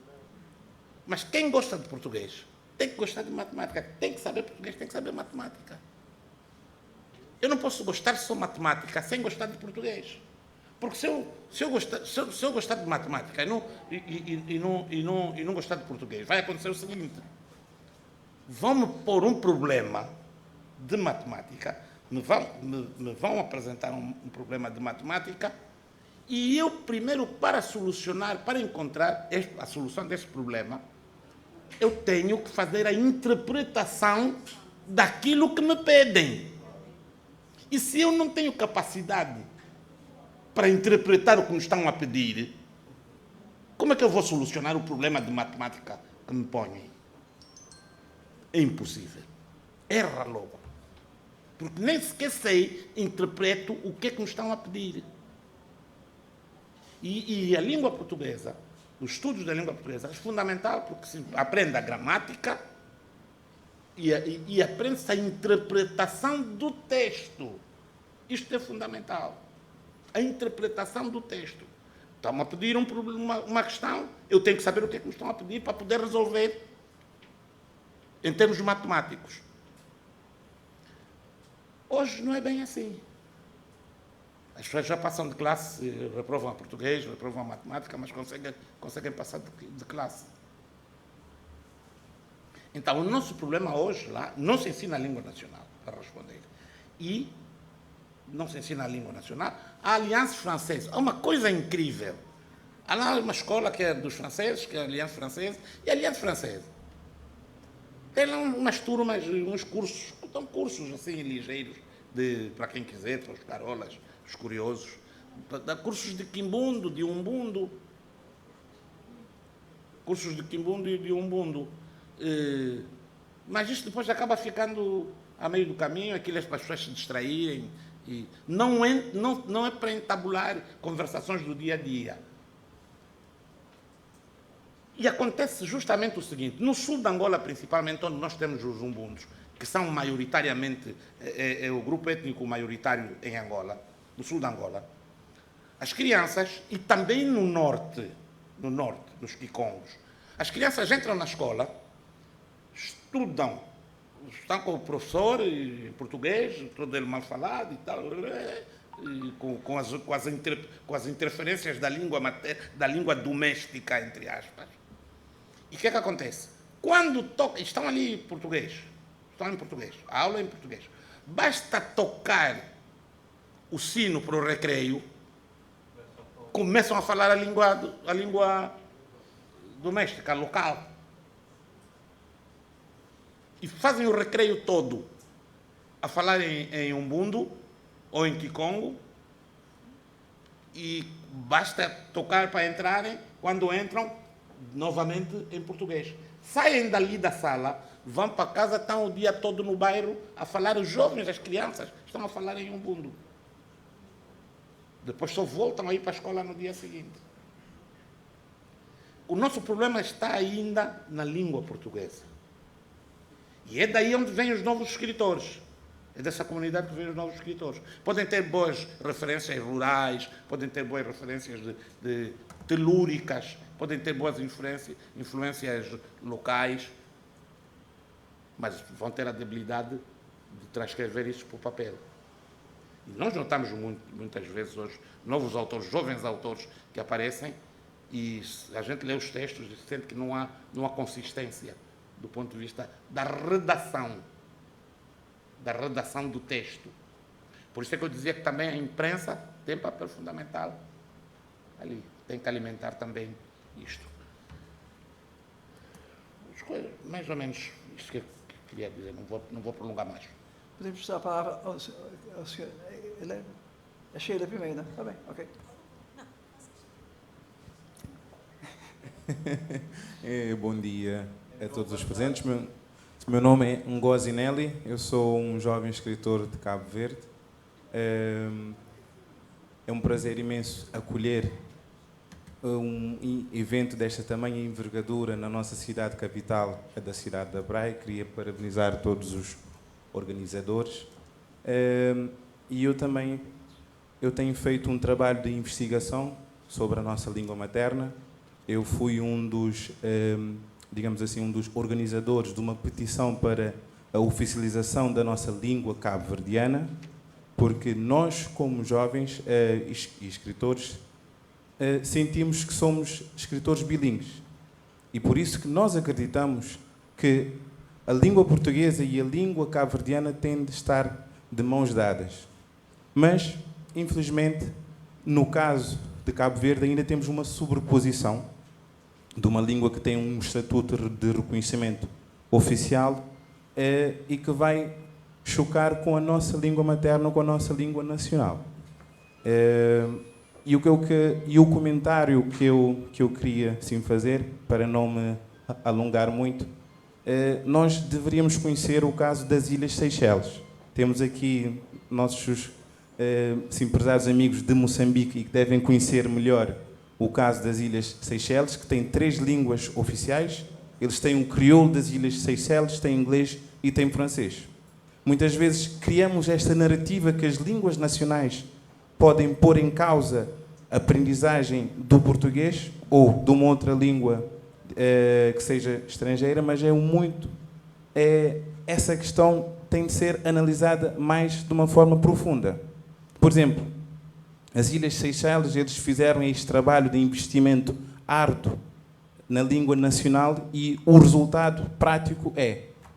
Mas quem gosta de português tem que gostar de matemática. Tem que saber português, tem que saber matemática. Eu não posso gostar só de matemática sem gostar de português. Porque se eu gostar de matemática e não gostar de português, vai acontecer o seguinte. Vão-me pôr um problema de matemática, me vão apresentar um problema de matemática, e eu primeiro, para encontrar a solução desse problema, eu tenho que fazer a interpretação daquilo que me pedem. E se eu não tenho capacidade para interpretar o que me estão a pedir, como é que eu vou solucionar o problema de matemática que me põem? É impossível. Erra logo. Porque nem sequer sei, interpreto o que é que me estão a pedir. E a língua portuguesa, os estudos da língua portuguesa, é fundamental, porque se aprende a gramática e aprende-se a interpretação do texto. Isto é fundamental. A interpretação do texto. Estão-me a pedir uma questão, eu tenho que saber o que é que me estão a pedir para poder resolver em termos matemáticos. Hoje não é bem assim. As pessoas já passam de classe, reprovam a português, reprovam a matemática, mas conseguem passar de classe. Então, o nosso problema hoje lá, não se ensina a língua nacional, para responder. E não se ensina a língua nacional. A Aliança Francesa é uma coisa incrível. Há lá uma escola que é dos franceses, que é a Aliança Francesa, e a Aliança Francesa tem lá umas turmas, uns cursos, são cursos assim ligeiros, para quem quiser, para os carolas, os curiosos, cursos de quimbundo, de umbundo, cursos de quimbundo e de umbundo. Mas isto depois acaba ficando a meio do caminho, aquilo é para as pessoas se distraírem. E não é para entabular conversações do dia a dia. E acontece justamente o seguinte, no sul de Angola, principalmente, onde nós temos os umbundos, que são maioritariamente, o grupo étnico maioritário em Angola, no sul de Angola, as crianças, e também no norte, nos quicongos, as crianças entram na escola, estão com o professor em português, todo ele mal falado e tal, e com as interferências da língua doméstica, entre aspas. E o que é que acontece? Quando estão ali em português, a aula é em português, basta tocar o sino para o recreio, começam a falar a língua doméstica, local. E fazem o recreio todo a falar em umbundo ou em kikongo, e basta tocar para entrarem, quando entram, novamente em português. Saem dali da sala, vão para casa, estão o dia todo no bairro a falar, os jovens, as crianças, estão a falar em umbundo. Depois só voltam a ir para a escola no dia seguinte. O nosso problema está ainda na língua portuguesa. E é daí onde vêm os novos escritores. É dessa comunidade que vêm os novos escritores. Podem ter boas referências rurais, podem ter boas referências de telúricas, podem ter boas influências locais, mas vão ter a debilidade de transcrever isso para o papel. E nós notamos muitas vezes hoje novos autores, jovens autores que aparecem, e a gente lê os textos e sente que não há consistência do ponto de vista da redação do texto. Por isso é que eu dizia que também a imprensa tem papel fundamental ali, tem que alimentar também isto. Mais ou menos isto que eu queria dizer, não vou prolongar mais. Podemos dar a palavra ao senhor Helena? A Sheila primeiro, está bem, ok. Bom dia a todos os presentes. Meu nome é Ngozi Nelly, eu sou um jovem escritor de Cabo Verde. É um prazer imenso acolher evento desta tamanha envergadura na nossa cidade capital, a da cidade da Praia. Queria parabenizar todos os organizadores. E eu tenho feito um trabalho de investigação sobre a nossa língua materna. Eu fui digamos assim, um dos organizadores de uma petição para a oficialização da nossa língua cabo-verdiana, porque nós, como jovens e escritores, sentimos que somos escritores bilíngues. E por isso que nós acreditamos que a língua portuguesa e a língua cabo-verdiana têm de estar de mãos dadas. Mas, infelizmente, no caso de Cabo Verde, ainda temos uma sobreposição de uma língua que tem um estatuto de reconhecimento oficial e que vai chocar com a nossa língua materna, com a nossa língua nacional. E o comentário que eu queria sim fazer, para não me alongar muito, nós deveríamos conhecer o caso das Ilhas Seychelles. Temos aqui nossos prezados amigos de Moçambique e que devem conhecer melhor o caso das Ilhas Seychelles, que tem 3 línguas oficiais. Eles têm um crioulo das Ilhas Seychelles, têm inglês e têm francês. Muitas vezes criamos esta narrativa que as línguas nacionais podem pôr em causa a aprendizagem do português ou de uma outra língua que seja estrangeira, mas essa questão tem de ser analisada mais de uma forma profunda. Por exemplo, as Ilhas Seychelles, eles fizeram este trabalho de investimento árduo na língua nacional e o resultado prático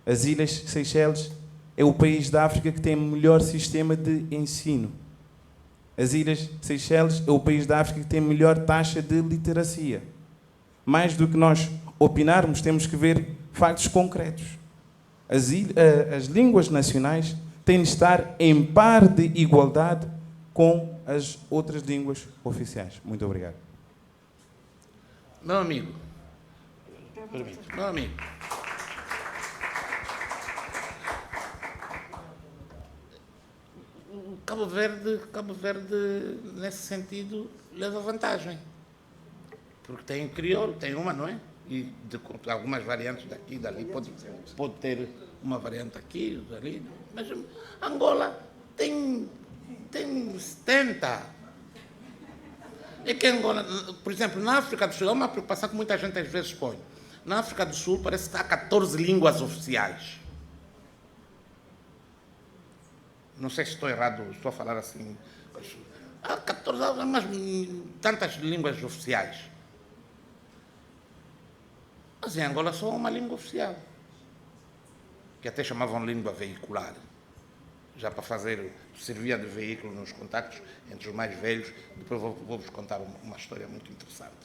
as Ilhas Seychelles é o país da África que tem o melhor sistema de ensino. As Ilhas Seychelles é o país da África que tem a melhor taxa de literacia. Mais do que nós opinarmos, temos que ver factos concretos. As línguas nacionais têm de estar em par de igualdade com as outras línguas oficiais. Muito obrigado. Meu amigo, Cabo Verde, nesse sentido, leva vantagem. Porque tem o crioulo, tem uma, não é? E algumas variantes daqui e dali. Pode ter uma variante aqui, dali. Mas Angola tem 70. É que Angola, por exemplo, na África do Sul, é uma preocupação que muita gente às vezes põe. Na África do Sul parece que há 14 línguas oficiais. Não sei se estou errado, estou a falar assim. Há 14, mas tantas línguas oficiais. Mas em Angola só há uma língua oficial, que até chamavam língua veicular, já para servia de veículo nos contactos entre os mais velhos. Depois vou-vos contar uma história muito interessante.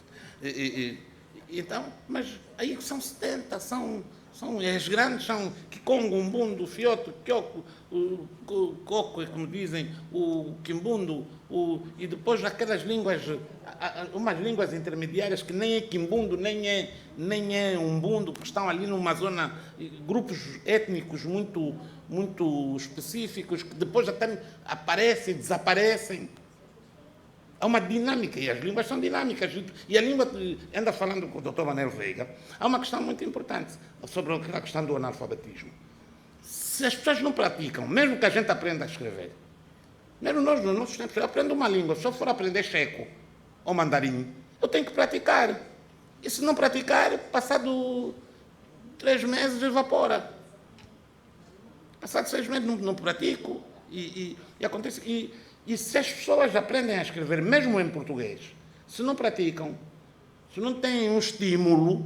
Então, mas aí são 70, são as grandes, são Kikongo, Umbundo, Fioto, Kyoko, o Coco, como dizem, o Kimbundo, e depois aquelas línguas, umas línguas intermediárias que nem é Kimbundo, nem é Umbundo, que estão ali numa zona, grupos étnicos muito específicos, que depois até aparecem, desaparecem. Há uma dinâmica, e as línguas são dinâmicas. E a língua, anda falando com o Dr. Manuel Veiga, há uma questão muito importante sobre a questão do analfabetismo. Se as pessoas não praticam, mesmo que a gente aprenda a escrever, mesmo nós, nos nossos tempos, eu aprendo uma língua, se eu for aprender checo ou mandarim, eu tenho que praticar. E se não praticar, passado 3 meses, evapora. Passado 6 meses, não pratico, e acontece. E se as pessoas aprendem a escrever, mesmo em português, se não praticam, se não têm um estímulo,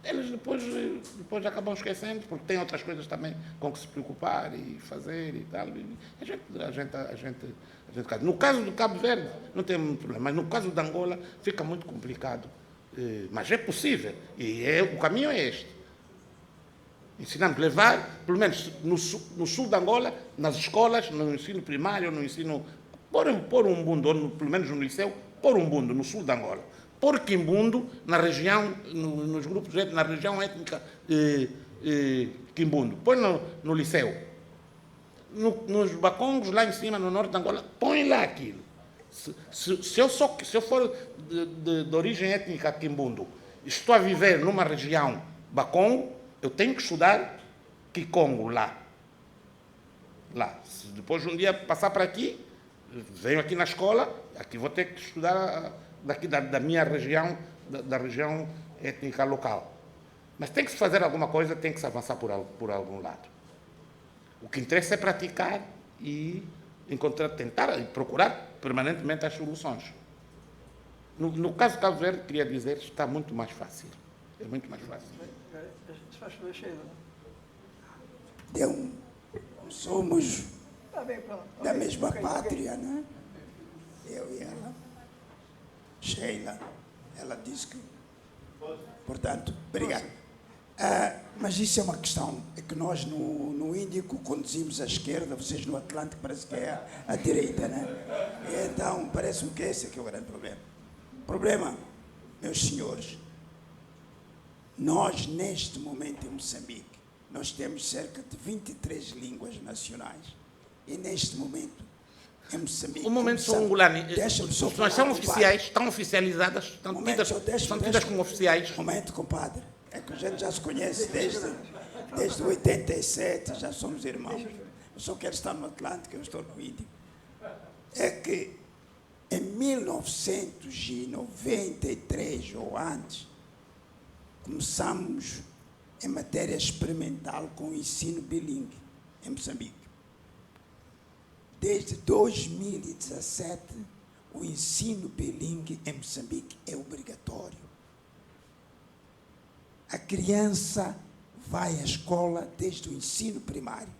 eles depois acabam esquecendo, porque têm outras coisas também com que se preocupar e fazer e tal. A gente, no caso do Cabo Verde, não tem muito problema, mas no caso de Angola, fica muito complicado. Mas é possível, e o caminho é este. Ensinamos a levar, pelo menos no sul de Angola, nas escolas, no ensino primário, no ensino... Pôr um bundo, ou pelo menos no liceu, pôr um bundo no sul de Angola. Pôr quimbundo na região, nos grupos, na região étnica quimbundo. Põe no liceu. Nos bacongos, lá em cima, no norte de Angola, põe lá aquilo. Se eu for de origem étnica quimbundo, estou a viver numa região Bakongo, eu tenho que estudar Kikongo lá. Se depois um dia passar para aqui, venho aqui na escola, aqui vou ter que estudar daqui da minha região, da região étnica local. Mas tem que se fazer alguma coisa, tem que se avançar por algum lado. O que interessa é praticar e tentar e procurar permanentemente as soluções. No caso de Cabo Verde, queria dizer, está muito mais fácil. É muito mais fácil. Se faz favor, Sheila. Somos Está bem, pronto. da Ok, mesma ok, pátria, né? Eu e ela. Sheila, ela disse que. Portanto, obrigado. Mas isso é uma questão, é que nós no Índico conduzimos à esquerda, vocês no Atlântico parece que é à direita, né? Então, parece-me que esse é que é o grande problema. Problema, meus senhores, nós neste momento em Moçambique, nós temos cerca de 23 línguas nacionais. E neste momento, em Moçambique... O momento são Ngulani. Nós são oficiais, estão oficializadas, são tidas como oficiais. Um momento, compadre. É que a gente já se conhece desde 87, já somos irmãos. Eu só quero estar no Atlântico, eu estou no Índico. É que em 1993 ou antes, começamos em matéria experimental com o ensino bilingue em Moçambique. Desde 2017, o ensino bilingue em Moçambique é obrigatório. A criança vai à escola desde o ensino primário.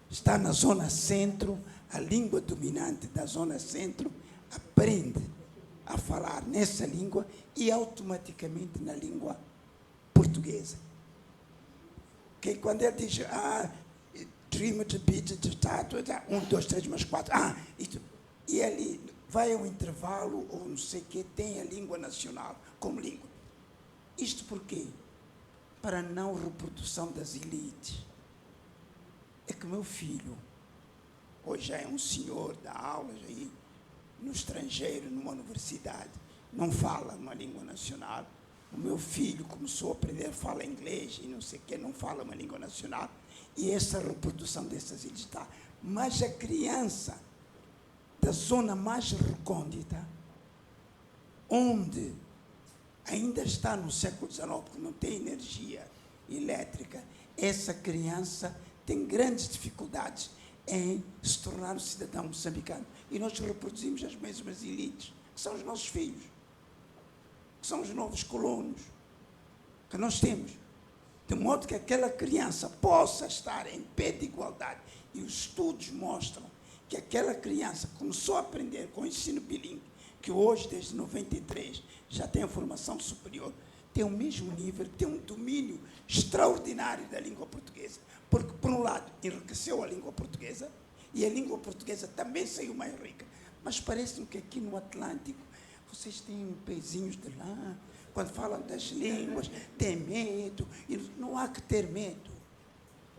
Está na zona centro, a língua dominante da zona centro aprende a falar nessa língua e automaticamente na língua portuguesa. Que quando ele diz, dream de beat de tato, 1, 2, 3, mais 4, e ele vai ao intervalo, ou não sei o que, tem a língua nacional como língua. Isto por quê? Para a não reprodução das elites. É que meu filho, hoje já é um senhor, dá aulas aí, no estrangeiro, numa universidade, não fala uma língua nacional. O meu filho começou a aprender, fala inglês e não sei o que, não fala uma língua nacional. E essa reprodução dessas elites está. Mas a criança da zona mais recôndita, onde ainda está no século XIX, porque não tem energia elétrica, essa criança tem grandes dificuldades em se tornar um cidadão moçambicano. E nós reproduzimos as mesmas elites, que são os nossos filhos, que são os novos colonos, que nós temos. De modo que aquela criança possa estar em pé de igualdade. E os estudos mostram que aquela criança começou a aprender com o ensino bilíngue, que hoje, desde 93, já tem a formação superior, tem o mesmo nível, tem um domínio extraordinário da língua portuguesa. Porque, por um lado, enriqueceu a língua portuguesa, e a língua portuguesa também saiu mais rica. Mas parece-me que aqui no Atlântico, vocês têm pezinhos de lá, quando falam das línguas, têm medo, e não há que ter medo.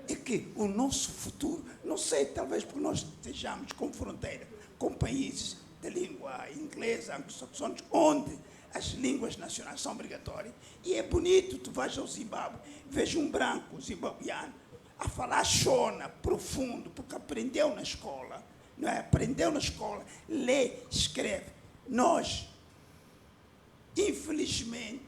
É que o nosso futuro, não sei, talvez porque nós estejamos com fronteira com países de língua inglesa, anglo-saxónicos, onde as línguas nacionais são obrigatórias, e é bonito, tu vais ao Zimbábue, veja um branco zimbabuiano a falar Shona profundo, porque aprendeu na escola, não é? Aprendeu na escola, lê, escreve. Nós, infelizmente,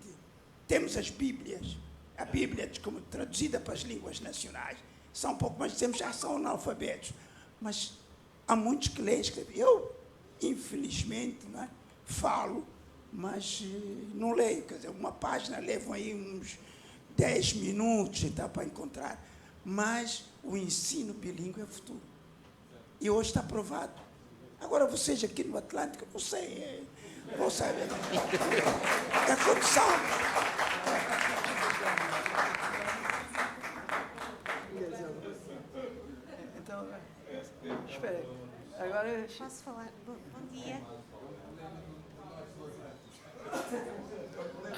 temos as Bíblias, a Bíblia como traduzida para as línguas nacionais, são um pouco mais, dizemos, já são analfabetos, mas há muitos que lêem e escrevem. Eu, infelizmente, não é? Falo, mas não leio, quer dizer, uma página levam aí uns 10 minutos então, para encontrar, mas o ensino bilíngue é o futuro. E hoje está provado. Agora, vocês aqui no Atlântico, não sei, vão saber. É a condição. Então, espera. Agora... Posso falar? Bom dia.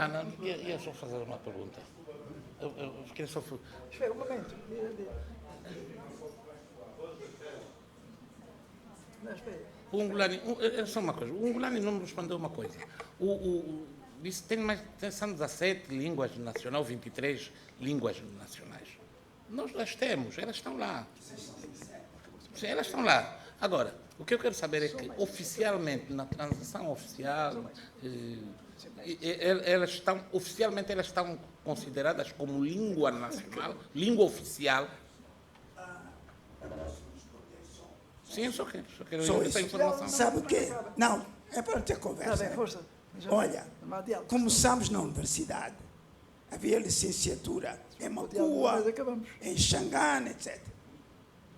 Não, ia só fazer uma pergunta. Eu queria só... Espera um momento. Não, espera. O Ungulani, é só uma coisa, o Ungulani não me respondeu uma coisa. Disse que são 17 línguas nacionais, 23 línguas nacionais. Nós as temos, elas estão lá. Sim, elas estão lá. Agora, o que eu quero saber é que, oficialmente, na transação oficial, oficialmente elas estão consideradas como língua nacional, língua oficial. Sim, eu só quero Só essa isso. informação. Sabe o quê? Não, é para ter Está conversa. bem, força. Olha, Não há diálogo. começamos na universidade. Havia licenciatura em diálogo, Macua, mas acabamos. em Xangana, etc.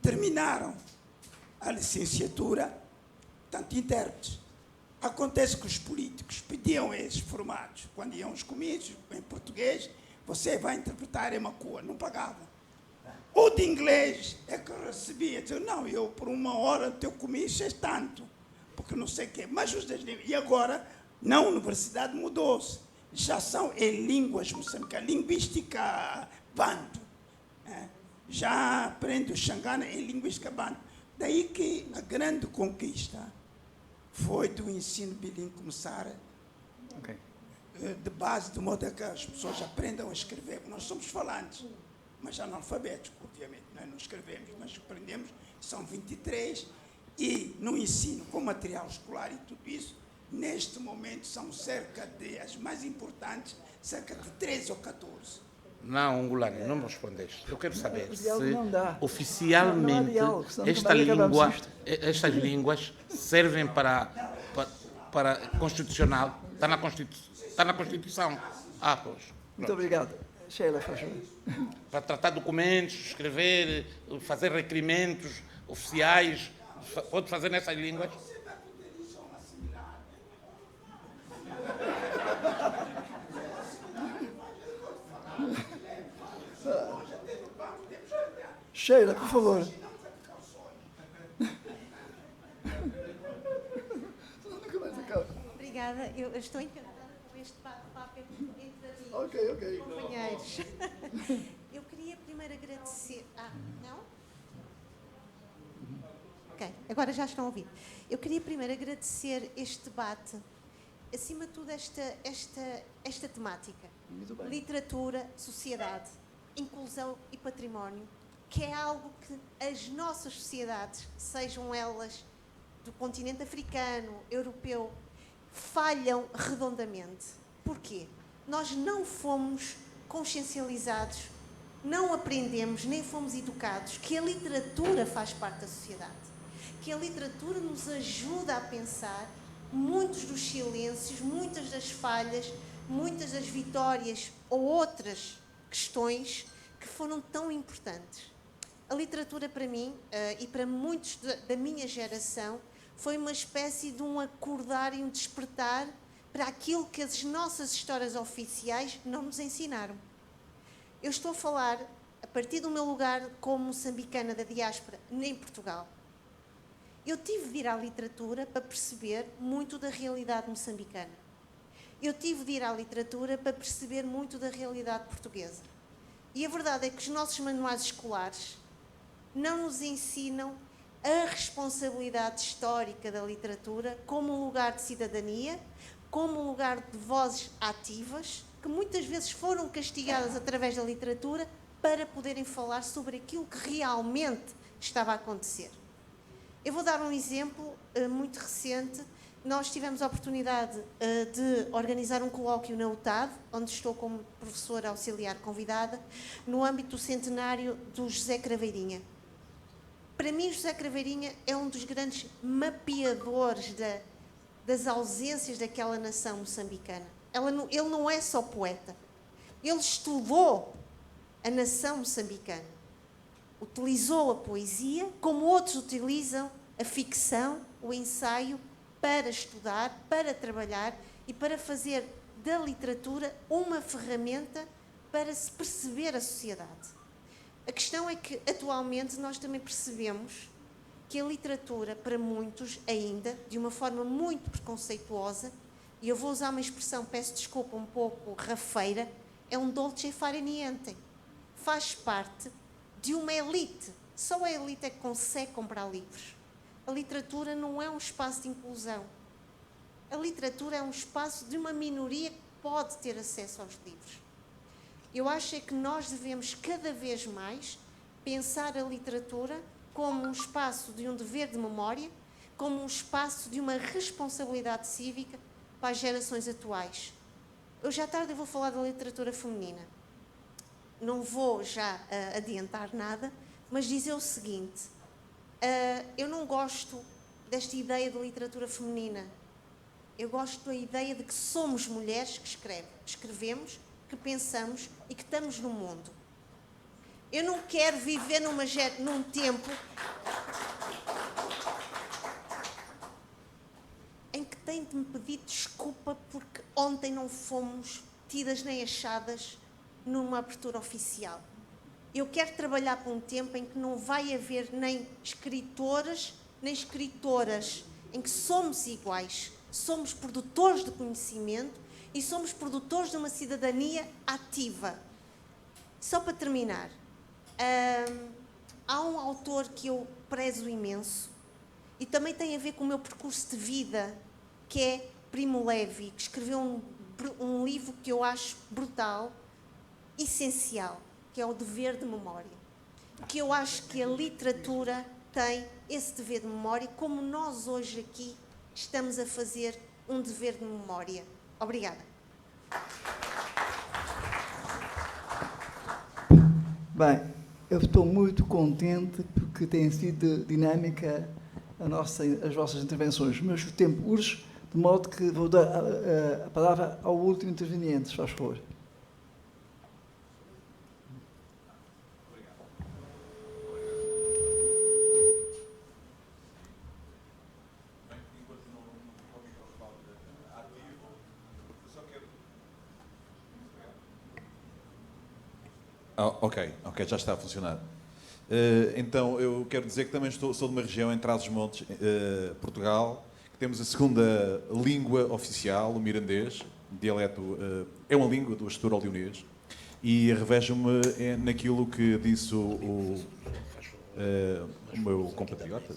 Terminaram a licenciatura, tanto intérpretes. Acontece que os políticos pediam a esses formados, quando iam aos comícios, em português, você vai interpretar em Macua, não pagava. O de inglês é que recebia, dizia, não, eu por 1 hora o teu comício é tanto, porque não sei o quê. Mas os das línguas, e agora, na universidade mudou-se, já são em línguas moçambicanas, linguística banto. Já aprende o Xangana em linguística banto. Daí que a grande conquista foi do ensino bilíngue começar de base, de modo a que as pessoas aprendam a escrever. Nós somos falantes, mas analfabetos, obviamente. Nós não escrevemos, mas aprendemos. São 23. E no ensino, com material escolar e tudo isso, neste momento são cerca de, as mais importantes, cerca de 13 ou 14. Não, Ungulani, não me respondeste. Eu quero saber O se diálogo não dá. oficialmente Não há diálogo, senão esta também acabamos língua, isto. estas línguas servem para constitucional. Está na Constituição. Pois. Muito obrigado. Sheila, faz favor. Para tratar documentos, escrever, fazer requerimentos oficiais, pode fazer nessas línguas? Sheila, por favor. Obrigada, eu estou encantada com este bate-papo entre amigos, Ok. companheiros. Eu queria primeiro agradecer... não? Ok, agora já estão a ouvir. Eu queria primeiro agradecer este debate, acima de tudo esta temática. Muito bem. Literatura, sociedade, inclusão e património, que é algo que as nossas sociedades, sejam elas do continente africano, europeu, falham redondamente. Porquê? Nós não fomos consciencializados, não aprendemos, nem fomos educados que a literatura faz parte da sociedade, que a literatura nos ajuda a pensar muitos dos silêncios, muitas das falhas, muitas das vitórias ou outras questões que foram tão importantes. A literatura para mim e para muitos da minha geração foi uma espécie de um acordar e um despertar para aquilo que as nossas histórias oficiais não nos ensinaram. Eu estou a falar a partir do meu lugar como moçambicana da diáspora em Portugal. Eu tive de ir à literatura para perceber muito da realidade moçambicana. Eu tive de ir à literatura para perceber muito da realidade portuguesa. E a verdade é que os nossos manuais escolares não nos ensinam a responsabilidade histórica da literatura como um lugar de cidadania, como um lugar de vozes ativas, que muitas vezes foram castigadas através da literatura para poderem falar sobre aquilo que realmente estava a acontecer. Eu vou dar um exemplo muito recente. Nós tivemos a oportunidade de organizar um colóquio na UTAD, onde estou como professora auxiliar convidada, no âmbito do centenário do José Craveirinha. Para mim, José Craveirinha é um dos grandes mapeadores das ausências daquela nação moçambicana. Ele não é só poeta. Ele estudou a nação moçambicana. Utilizou a poesia, como outros utilizam a ficção, o ensaio, para estudar, para trabalhar e para fazer da literatura uma ferramenta para se perceber a sociedade. A questão é que, atualmente, nós também percebemos que a literatura, para muitos, ainda, de uma forma muito preconceituosa, e eu vou usar uma expressão, peço desculpa, um pouco rafeira, é um dolce fare niente. Faz parte de uma elite. Só a elite é que consegue comprar livros. A literatura não é um espaço de inclusão. A literatura é um espaço de uma minoria que pode ter acesso aos livros. Eu acho é que nós devemos cada vez mais pensar a literatura como um espaço de um dever de memória, como um espaço de uma responsabilidade cívica para as gerações atuais. Hoje à tarde eu vou falar da literatura feminina. Não vou já adiantar nada, mas dizer o seguinte: eu não gosto desta ideia de literatura feminina. Eu gosto da ideia de que somos mulheres que escrevemos, que pensamos e que estamos no mundo. Eu não quero viver num tempo em que tenho de me pedir desculpa porque ontem não fomos tidas nem achadas numa abertura oficial. Eu quero trabalhar para um tempo em que não vai haver nem escritores nem escritoras, em que somos iguais, somos produtores de conhecimento e somos produtores de uma cidadania ativa. Só para terminar, há um autor que eu prezo imenso e também tem a ver com o meu percurso de vida, que é Primo Levi, que escreveu um livro que eu acho brutal, essencial, que é o Dever de Memória. Que eu acho que a literatura tem esse dever de memória, como nós hoje aqui estamos a fazer um dever de memória. Obrigada. Bem, eu estou muito contente porque tem sido dinâmica as vossas intervenções, mas o tempo urge, de modo que vou dar a palavra ao último interveniente, se faz favor. Ok, já está a funcionar. Então, eu quero dizer que também sou de uma região em Trás-os-Montes, Portugal, que temos a segunda língua oficial, o mirandês, dialeto, é uma língua do asturo-leonês, e revejo-me naquilo que disse o meu compatriota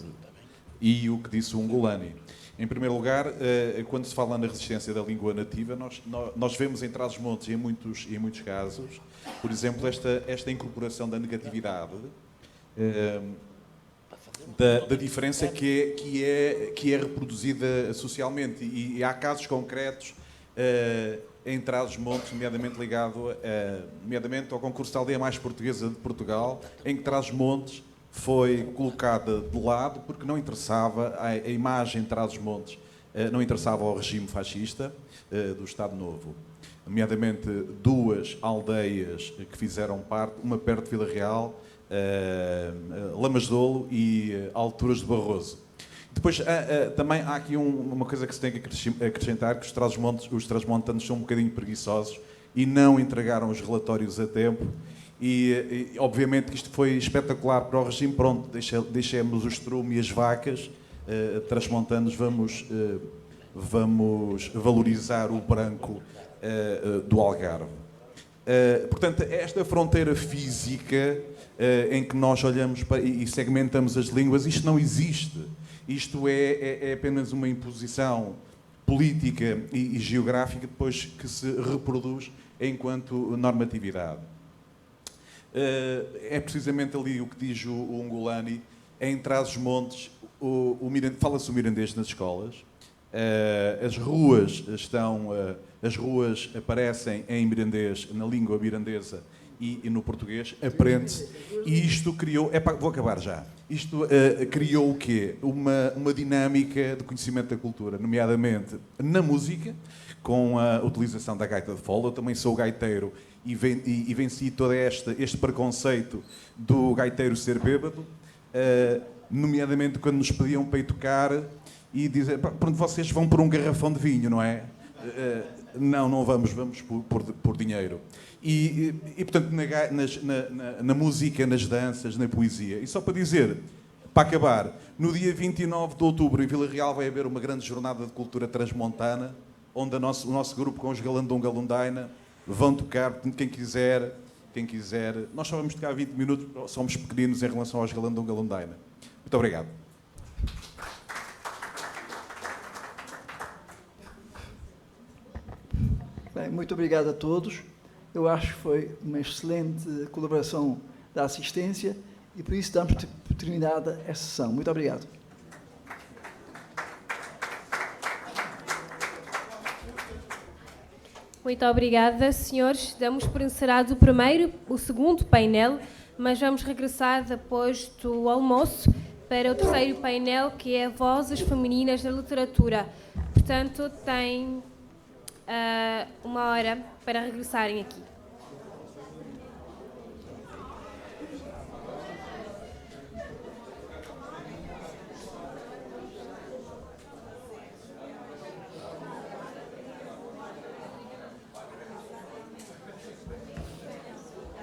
e o que disse o Ungolani. Em primeiro lugar, quando se fala na resistência da língua nativa, nós vemos em Trás-os-Montes, em muitos casos, por exemplo, esta incorporação da negatividade, da diferença que é reproduzida socialmente. E há casos concretos em Trás-os-Montes, nomeadamente ligado nomeadamente ao concurso da aldeia mais portuguesa de Portugal, em que Trás-os-Montes foi colocada de lado porque não interessava a imagem de Trás-os-Montes, não interessava ao regime fascista do Estado Novo. Nomeadamente duas aldeias que fizeram parte, uma perto de Vila Real, Lamasdolo e Alturas de Barroso. Depois, também há aqui uma coisa que se tem que acrescentar, que os transmontanos são um bocadinho preguiçosos e não entregaram os relatórios a tempo. E obviamente que isto foi espetacular para o regime. Pronto, deixemos o estrume e as vacas, transmontanos, vamos valorizar o branco do Algarve. Portanto, esta fronteira física em que nós olhamos e segmentamos as línguas, isto não existe. Isto é apenas uma imposição política e geográfica depois que se reproduz enquanto normatividade. É precisamente ali o que diz o Ungolani. Em Trás-os-Montes fala-se o mirandês nas escolas. As ruas aparecem em mirandês, na língua mirandesa e no português, aprende-se. E isto criou... vou acabar já. Isto criou o quê? Uma dinâmica de conhecimento da cultura, nomeadamente na música, com a utilização da gaita de fole. Eu também sou gaiteiro e venci todo este preconceito do gaiteiro ser bêbado, nomeadamente quando nos pediam para ir tocar e dizer, pronto, vocês vão por um garrafão de vinho, não é? Não vamos por dinheiro. E portanto, na música, nas danças, na poesia. E só para dizer, para acabar, no dia 29 de outubro, em Vila Real, vai haver uma grande jornada de cultura transmontana, onde o nosso grupo com os Galandão Galundaina vão tocar. Portanto, quem quiser... Nós só vamos tocar 20 minutos, somos pequeninos em relação aos Galandão Galundaina. Muito obrigado. Bem, muito obrigado a todos. Eu acho que foi uma excelente colaboração da assistência e por isso damos por terminada esta sessão. Muito obrigado. Muito obrigada, senhores. Damos por encerrado o segundo painel, mas vamos regressar depois do almoço para o terceiro painel, que é Vozes Femininas na Literatura. Portanto, tem 1 hora para regressarem aqui.